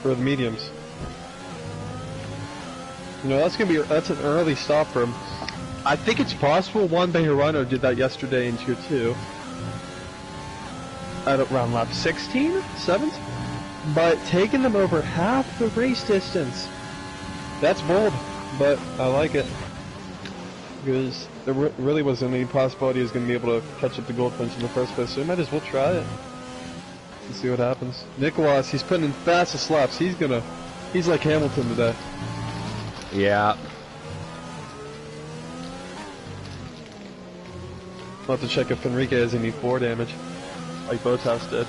For the mediums. You know, that's an early stop for him. I think it's possible Juan Bejarano did that yesterday in Tier 2. At around lap 16? 7th? But taking them over half the race distance. That's bold, but I like it. Because there really wasn't any possibility he was going to be able to catch up to Goldfinch in the first place, so we might as well try it. Let's see what happens. Nicholas, he's putting in fastest laps. He's like Hamilton today. Yeah. I'll have to check if Enrique has any 4 damage, like Bottas did.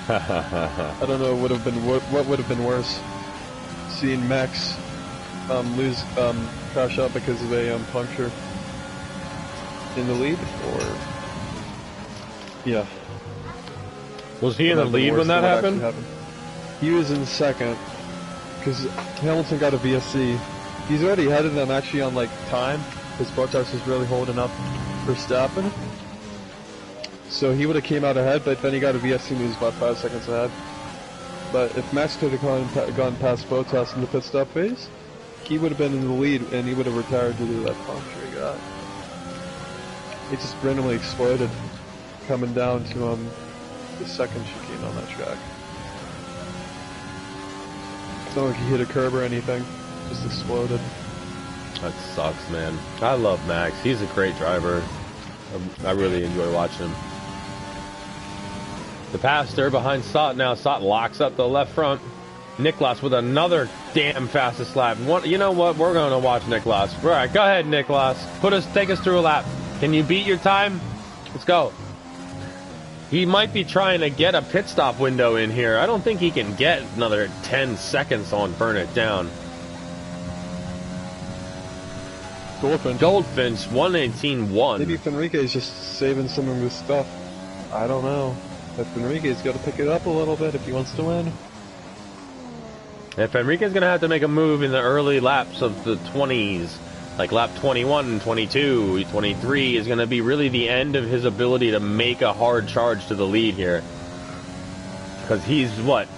I don't know what would have been worse, seeing Max crash out because of a puncture in the lead, or yeah. Was he in the lead when that happened? He was in second because Hamilton got a VSC. He's already ahead of them actually on like time because Bottas was really holding up Verstappen. So he would have came out ahead, but then he got a VSC and he was about 5 seconds ahead. But if Max could have gone past Bottas in the pit stop phase, he would have been in the lead and he would have retired due to that puncture he got. He just randomly exploded coming down to the second chicane on that track. It's not like he hit a curb or anything, just exploded. That sucks, man. I love Max. He's a great driver. I really enjoy watching him. The passer behind Sot now. Sot locks up the left front. Niklas with another damn fastest lap. You know what? We're going to watch Niklas. All right, go ahead, Niklas. Take us through a lap. Can you beat your time? Let's go. He might be trying to get a pit stop window in here. I don't think he can get another 10 seconds on Burn It Down. Goldfinch 118.1. Maybe if Enrique's just saving some of his stuff. I don't know. If Enrique's got to pick it up a little bit if he wants to win. If Enrique's going to have to make a move in the early laps of the 20s, like lap 21, 22, 23 is going to be really the end of his ability to make a hard charge to the lead here. Because he's, what,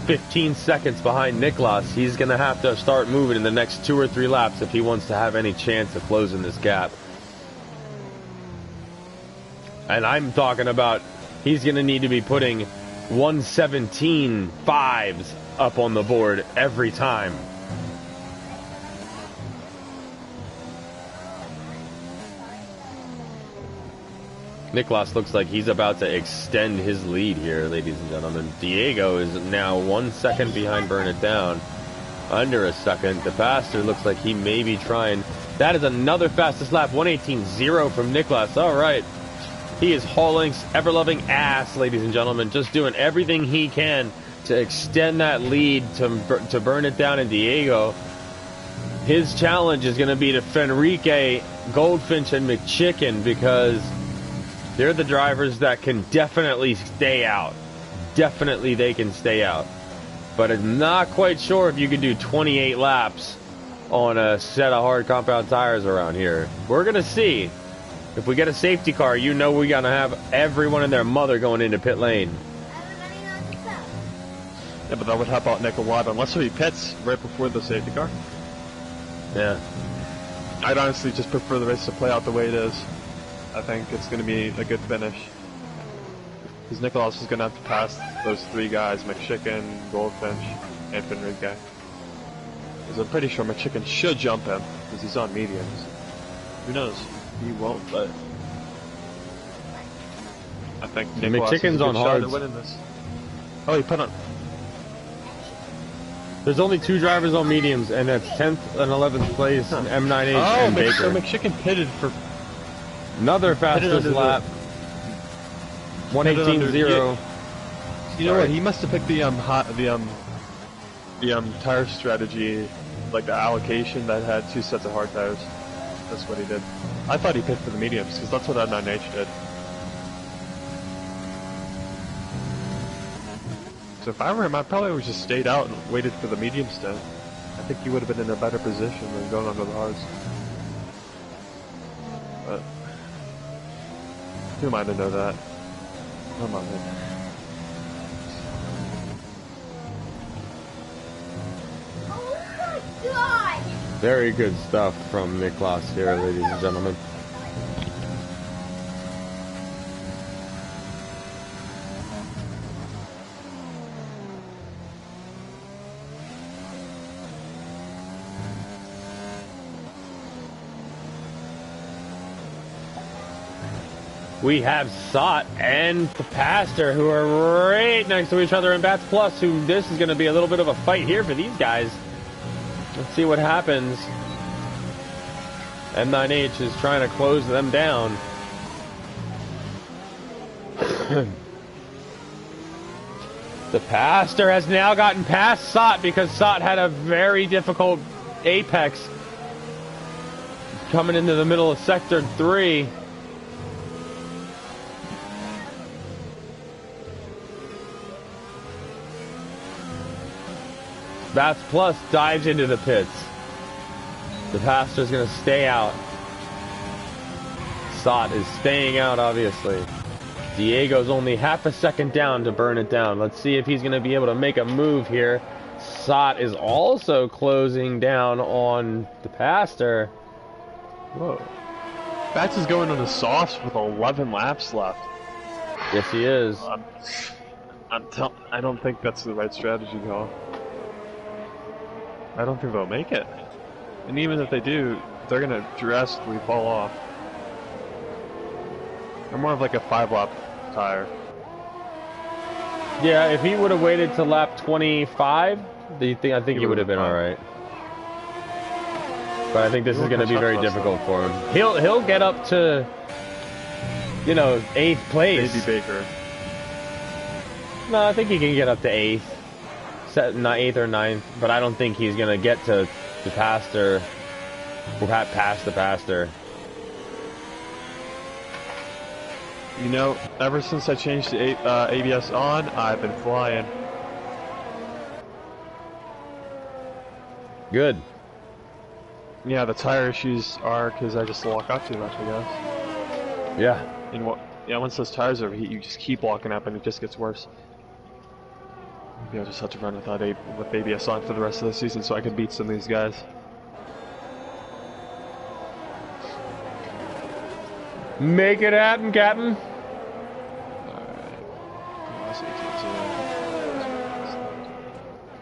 15 seconds behind Niklas. He's going to have to start moving in the next 2 or 3 laps if he wants to have any chance of closing this gap. And I'm talking about he's going to need to be putting 1:17.5s up on the board every time. Niklas looks like he's about to extend his lead here, ladies and gentlemen. Diego is now 1 second behind Burn It Down. Under a second. The Pastor looks like he may be trying. That is another fastest lap. 1:18.0 from Niklas. All right. He is hauling ever-loving ass, ladies and gentlemen. Just doing everything he can to extend that lead to Burn It Down and Diego. His challenge is going to be to Fenrique, Goldfinch, and McChicken, because they're the drivers that can definitely stay out. Definitely they can stay out. But I'm not quite sure if you can do 28 laps on a set of hard compound tires around here. We're going to see. If we get a safety car, you know we're going to have everyone and their mother going into pit lane. Yeah, but that would help out Nick a lot, unless he pits right before the safety car. Yeah. I'd honestly just prefer the race to play out the way it is. I think it's going to be a good finish. Because Nicholas is going to have to pass those 3 guys, McChicken, Goldfinch, and Fenrique. Because I'm pretty sure McChicken should jump him, because he's on mediums. Who knows? He won't, but I think Nicholas McChicken's on hard. Winning this. Oh, he put on. There's only 2 drivers on mediums, and that's 10th and 11th place, M98 and Baker. So McChicken pitted for another fastest lap. 1:18.0. You know what? He must have picked the tire strategy, like the allocation that had 2 sets of hard tires. That's what he did. I thought he picked for the mediums, because that's what M9H did. So if I were him, I probably would just stayed out and waited for the mediums to. I think he would have been in a better position than going onto the hards. But who am I to know that? I'm not him. Very good stuff from Niklas here, ladies and gentlemen. We have Sot and the Pastor, who are right next to each other in Bats Plus, who this is going to be a little bit of a fight here for these guys. Let's see what happens. M9H is trying to close them down. The Pastor has now gotten past Sot because Sot had a very difficult apex coming into the middle of Sector 3. Bats Plus dives into the pits. The Pastor's going to stay out. Sot is staying out, obviously. Diego's only half a second down to Burn It Down. Let's see if he's going to be able to make a move here. Sot is also closing down on the Pastor. Whoa. Bats is going on the softs with 11 laps left. Yes, he is. I don't think that's the right strategy, though. I don't think they'll make it. And even if they do, they're going to drastically fall off. They're more of like a 5-lap tire. Yeah, if he would have waited to lap 25, I think he would have been alright. But I think this is going to be very difficult for him. He'll get up to, you know, 8th place. Baby Baker. No, I think he can get up to 8th. Not 8th or 9th, but I don't think he's going to get to the Pastor, or past the Pastor. You know, ever since I changed the ABS on, I've been flying. Good. Yeah, the tire issues are because I just lock up too much, I guess. Yeah. And what? Yeah, once those tires overheat, you just keep locking up, and it just gets worse. Maybe I'll just have to run without with ABS on for the rest of the season, so I can beat some of these guys. Make it happen, Captain.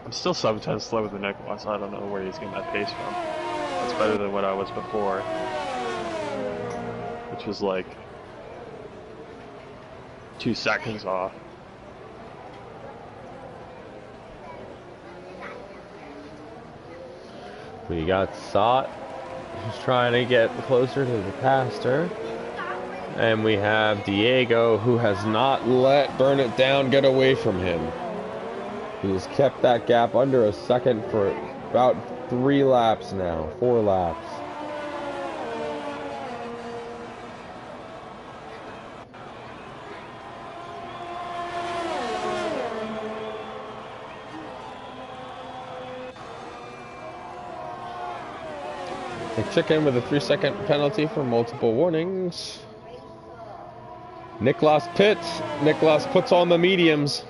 I'm still 7/10 slower than Nicholas. I don't know where he's getting that pace from. That's better than what I was before, which was like 2 seconds off. We got Sot, who's trying to get closer to the pastor. And we have Diego, who has not let Burn It Down get away from him. He has kept that gap under a second for about 3 laps now, 4 laps. McChicken with a 3-second penalty for multiple warnings. Niklas pits. Niklas puts on the mediums.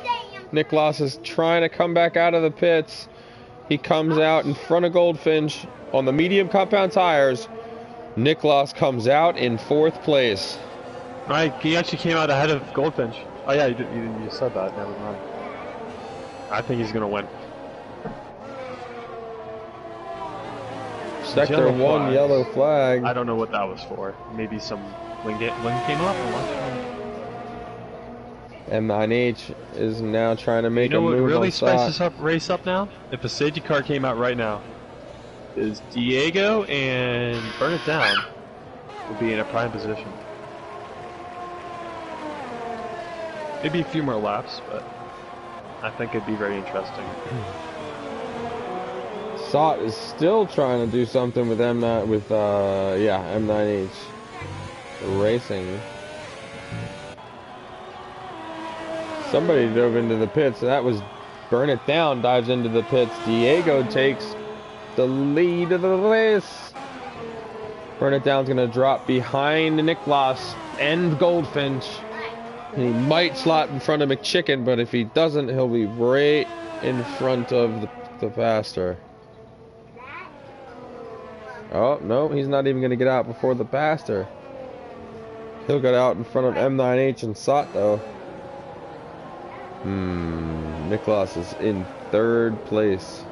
Niklas is trying to come back out of the pits. He comes out in front of Goldfinch on the medium compound tires. Niklas comes out in 4th place. Right, he actually came out ahead of Goldfinch. Oh yeah, you said that. Never mind. I think he's gonna win. Sector 1 yellow flag. I don't know what that was for. Maybe some wing came up or what? M9H is now trying to make a move. You know what really on spices up race up now? If a safety car came out right now, is Diego and Burn It Down would be in a prime position. Maybe a few more laps, but I think it'd be very interesting. Sot is still trying to do something with M9H racing. Somebody dove into the pits. That was Burn It Down dives into the pits. Diego takes the lead of the race. Burn It Down's gonna drop behind Niklas and Goldfinch. And he might slot in front of McChicken, but if he doesn't, he'll be right in front of the pastor. Oh, no, he's not even gonna get out before the pastor. He'll get out in front of M9H and Sot, though. Niklas is in 3rd place.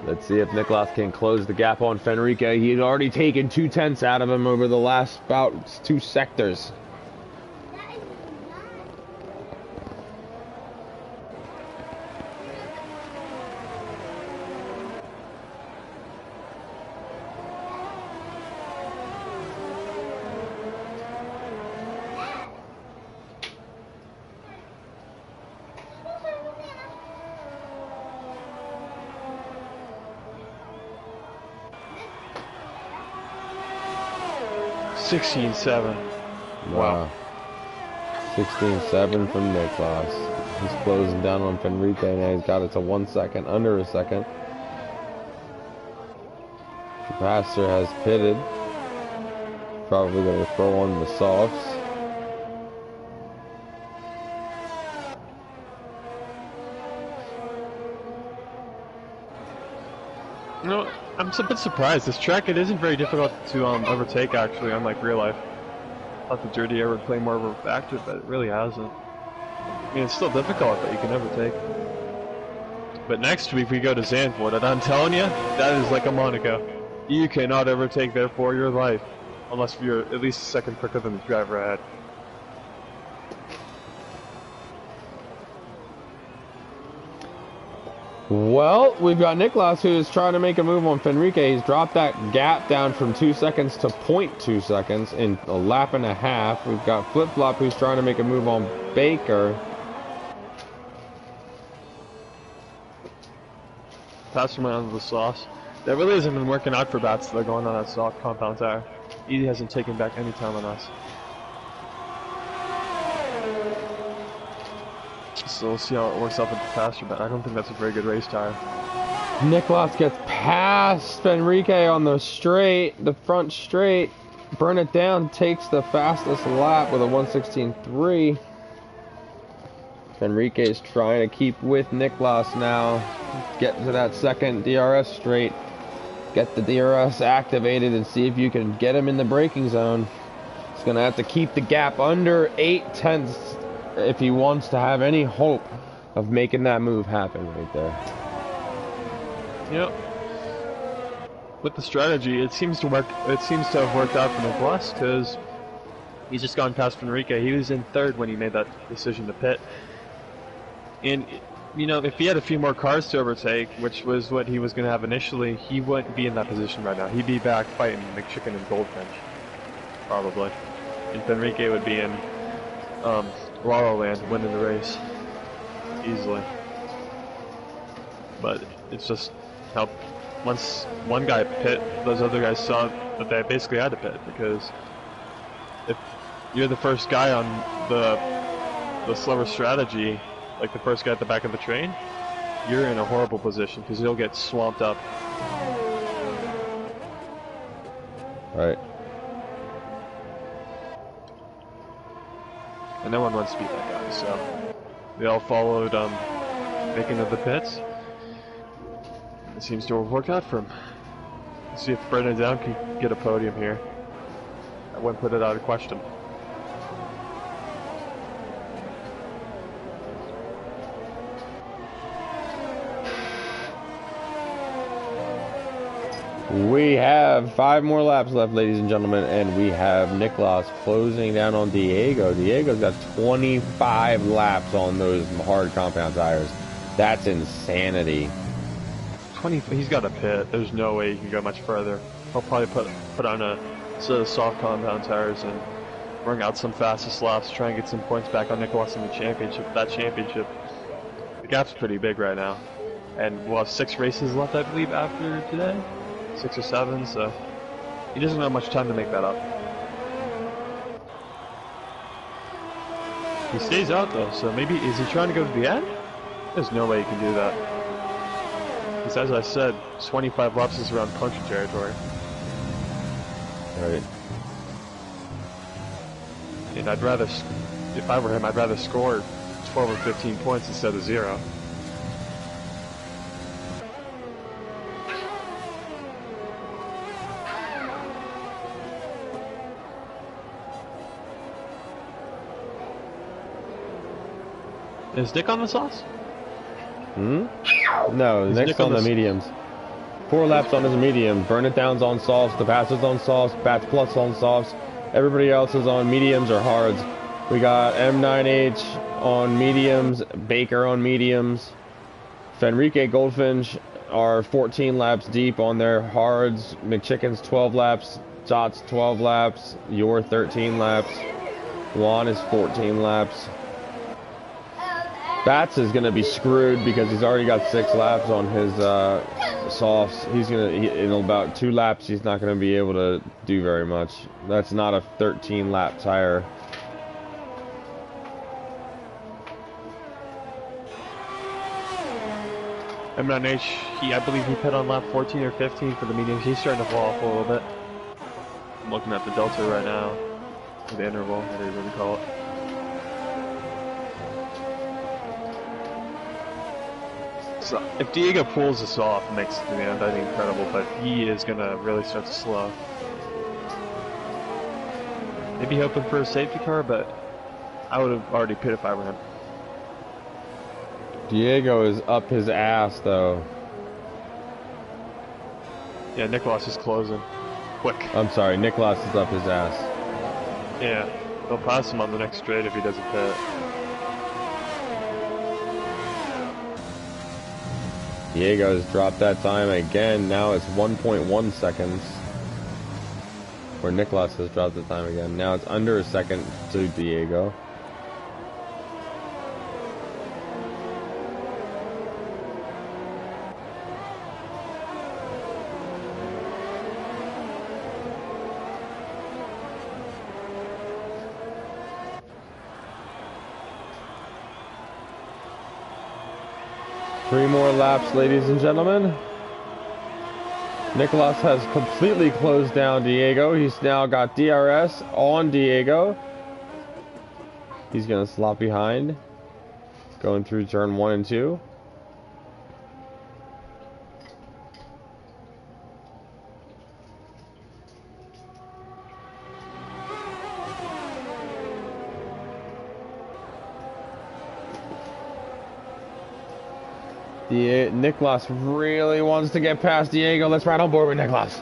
Let's see if Niklas can close the gap on Fenrique. He had already taken 2/10 out of him over the last about 2 sectors. $16.7. Wow. 16.7 from Niklas. He's closing down on Fenrique now. He's got it to 1 second, under a second. The pastor has pitted. Probably going to throw on the softs. You know, I'm a bit surprised. This track, it isn't very difficult to overtake, actually, unlike real life. I thought the dirty air would play more of a factor, but it really hasn't. I mean, it's still difficult, but you can overtake. But next week we go to Zandvoort, and I'm telling you, that is like a Monaco. You cannot overtake there for your life, unless you're at least a second quicker than the driver ahead. Well, we've got Niklas, who is trying to make a move on Fenrique. He's dropped that gap down from 2 seconds to 0.2 seconds in a lap and a half. We've got Flip Flop, who's trying to make a move on Baker. Pass him onto the sauce. That really hasn't been working out for Bats. They're going on that soft compound tire. He hasn't taken back any time on us. So we'll see how it works out with the faster, but I don't think that's a very good race tire. Nicholas gets past Enrique on the straight, the front straight. Burn it down, takes the fastest lap with a 1:16.3. Enrique's trying to keep with Nicholas now. Get to that second DRS straight. Get the DRS activated and see if you can get him in the braking zone. He's going to have to keep the gap under 8/10 if he wants to have any hope of making that move happen right there. Yep. With the strategy, it seems to work. It seems to have worked out for Nicholas because he's just gone past Enrique. He was in third when he made that decision to pit. And you know, if he had a few more cars to overtake, which was what he was going to have initially, he wouldn't be in that position right now. He'd be back fighting McChicken and Goldfinch, probably. And Enrique would be in La La Land winning the race easily. But it's just how once one guy pit, those other guys saw that they basically had to pit, because if you're the first guy on the slower strategy, like the first guy at the back of the train, you're in a horrible position because you'll get swamped up. Right. And no one wants to beat that guy, so they all followed making of the pits. It seems to have worked out for him. Let's see if Brendan Down can get a podium here. I wouldn't put it out of question. We have 5 more laps left, ladies and gentlemen, and we have Nicholas closing down on Diego. Diego's got 25 laps on those hard compound tires. That's insanity. 20. He's got a pit. There's no way he can go much further. He'll probably put on a set of soft compound tires and bring out some fastest laps, try and get some points back on Nicholas in the championship. That championship, the gap's pretty big right now, and we'll have 6 races left, I believe, after today. 6 or 7, so he doesn't have much time to make that up. He stays out though, so maybe is he trying to go to the end? There's no way he can do that. Because as I said, 25 laps is around puncher territory. Right. And I'd rather, if I were him, I'd rather score 12 or 15 points instead of 0. Is Dick on the sauce? Hmm? No, Is next Nick on on the the mediums. 4 laps on his medium. Burn it down's on softs. The passer's on softs. Bats plus on softs. Everybody else is on mediums or hards. We got M9H on mediums. Baker on mediums. Fenrique Goldfinch are 14 laps deep on their hards. McChicken's 12 laps. Jot's 12 laps. Your 13 laps. Juan is 14 laps. Bats is going to be screwed because he's already got 6 laps on his softs. He's in about 2 laps, he's not going to be able to do very much. That's not a 13 lap tire. M9H, I believe he pit on lap 14 or 15 for the mediums. He's starting to fall off a little bit. I'm looking at the delta right now, or the interval, whatever you call it. So if Diego pulls this off and makes it to the end, that'd be incredible, but he is going to really start to slow. Maybe hoping for a safety car, but I would have already pit if I were him. Diego is up his ass, though. Yeah, Nicholas is closing. Quick. I'm sorry, Nicholas is up his ass. Yeah, they'll pass him on the next straight if he doesn't pit. Diego's dropped that time again. Now it's 1.1 seconds. Where Nicholas has dropped the time again. Now it's under a second to Diego. 3 more laps, ladies and gentlemen. Nicholas has completely closed down Diego. He's now got DRS on Diego. He's going to slot behind, going through turn 1 and 2. Nicholas really wants to get past Diego. Let's ride on board with Nicholas.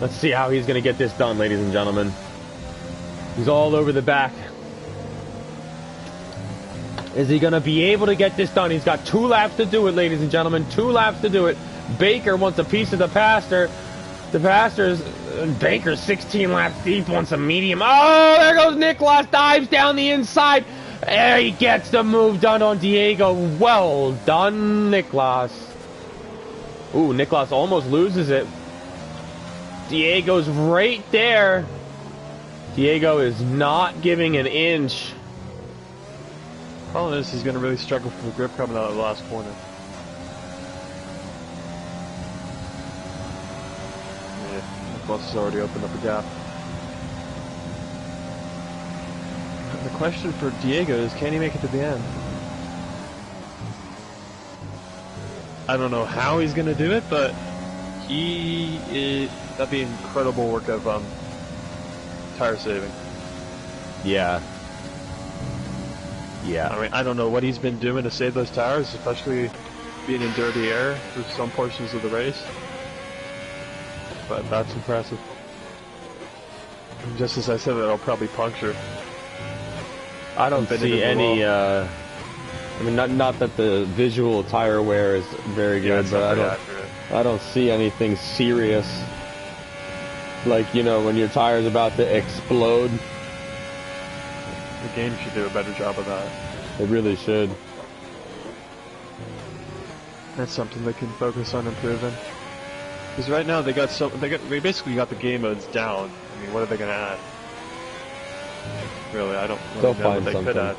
Let's see how he's going to get this done, ladies and gentlemen. He's all over the back. Is he going to be able to get this done? He's got 2 laps to do it, ladies and gentlemen. 2 laps to do it. Baker wants a piece of the pastor. Baker's 16 laps deep, wants a medium. Oh, there goes Nicholas. Dives down the inside. And he gets the move done on Diego. Well done, Nicholas. Ooh, Nicholas almost loses it. Diego's right there. Diego is not giving an inch. Problem is, he's going to really struggle for the grip coming out of the last corner. Yeah, Nicholas has already opened up a gap. The question for Diego is, can he make it to the end? I don't know how he's going to do it, but that'd be incredible work of tire saving. Yeah. Yeah. I mean, I don't know what he's been doing to save those tires, especially being in dirty air through some portions of the race. But that's impressive. And just as I said, it'll probably puncture. I don't see any, I mean, not that the visual tire wear is very good, but I don't see anything serious. Like, you know, when your tire's about to explode. The game should do a better job of that. It really should. That's something they can focus on improving. Because right now they basically got the game modes down. I mean, what are they going to add? Really, I don't really know what they could add.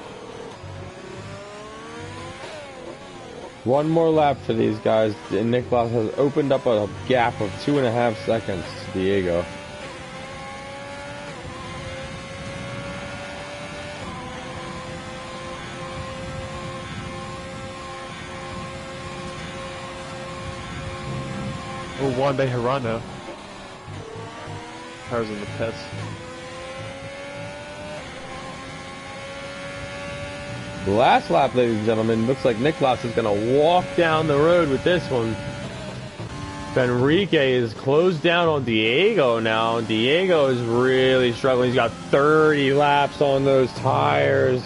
One more lap for these guys, and Nicholas has opened up a gap of 2.5 seconds to Diego. Oh, Juan Bejarano. Cars in the pits. The last lap, ladies and gentlemen, looks like Nicholas is going to walk down the road with this one. Fenrique is closed down on Diego now. Diego is really struggling. He's got 30 laps on those tires.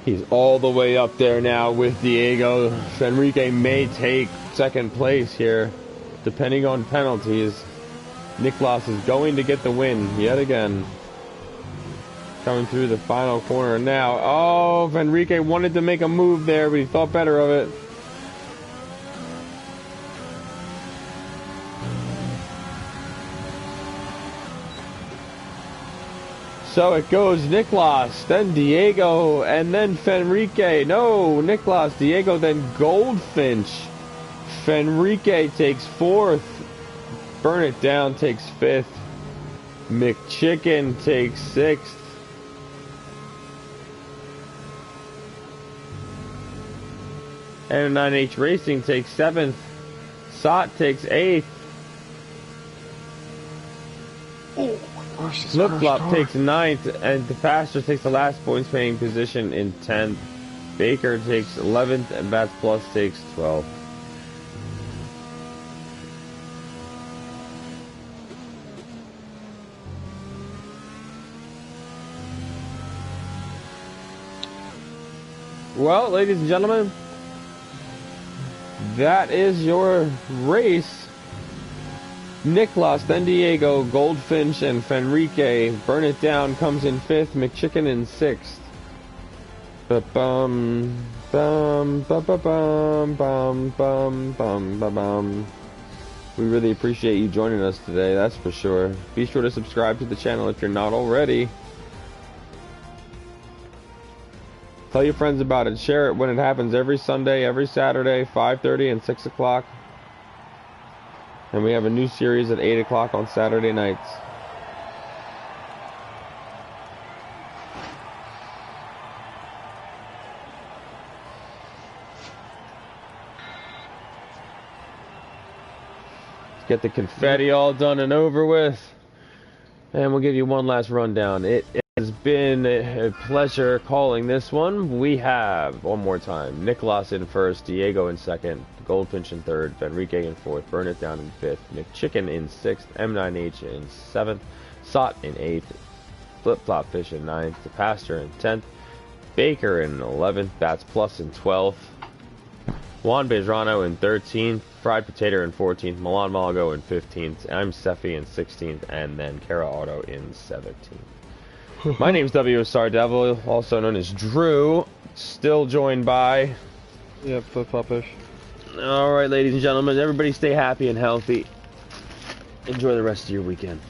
He's all the way up there now with Diego. Fenrique may take second place here, depending on penalties. Nicholas is going to get the win yet again. Coming through the final corner now. Oh, Fenrique wanted to make a move there, but he thought better of it. So it goes Nicholas, then Diego, and then Fenrique. No, Nicholas, Diego, then Goldfinch. Fenrique takes 4th. Burn It Down takes 5th. McChicken takes 6th. N9H Racing takes 7th. Sot takes 8th. Oh. Flip Flop takes 9th, and the Pastor takes the last points paying position in 10th. Baker takes 11th, and Bats Plus takes 12th. Well, ladies and gentlemen, that is your race. Nicholas, then Diego, Goldfinch, and Fenrique. Burn It Down comes in 5th, McChicken in 6th. Ba-bum, bum, ba-ba-bum, bum, bum, bum, ba-bum. We really appreciate you joining us today, that's for sure. Be sure to subscribe to the channel if you're not already. Tell your friends about it. Share it when it happens every Sunday, every Saturday, 5:30 and 6 o'clock. And we have a new series at 8 o'clock on Saturday nights. Let's get the confetti all done and over with. And we'll give you one last rundown. It has been a pleasure calling this one. We have, one more time, Nicholas in 1st, Diego in 2nd, Goldfinch in 3rd, Fenrique in 4th, Burn It Down in 5th, McChicken in 6th, M9H in 7th, Sot in 8th, Flip Flop Fish in 9th, The Pastor in 10th, Baker in 11th, Bats Plus in 12th, Juan Bejrano in 13th, Fried Potato in 14th, Milan Malago in 15th, I'm Sefi in 16th, and then Kara Auto in 17th. My name's WSR Devil, also known as Drew, still joined by... Yeah, Flip Flop Fish. Alright, ladies and gentlemen, everybody stay happy and healthy. Enjoy the rest of your weekend.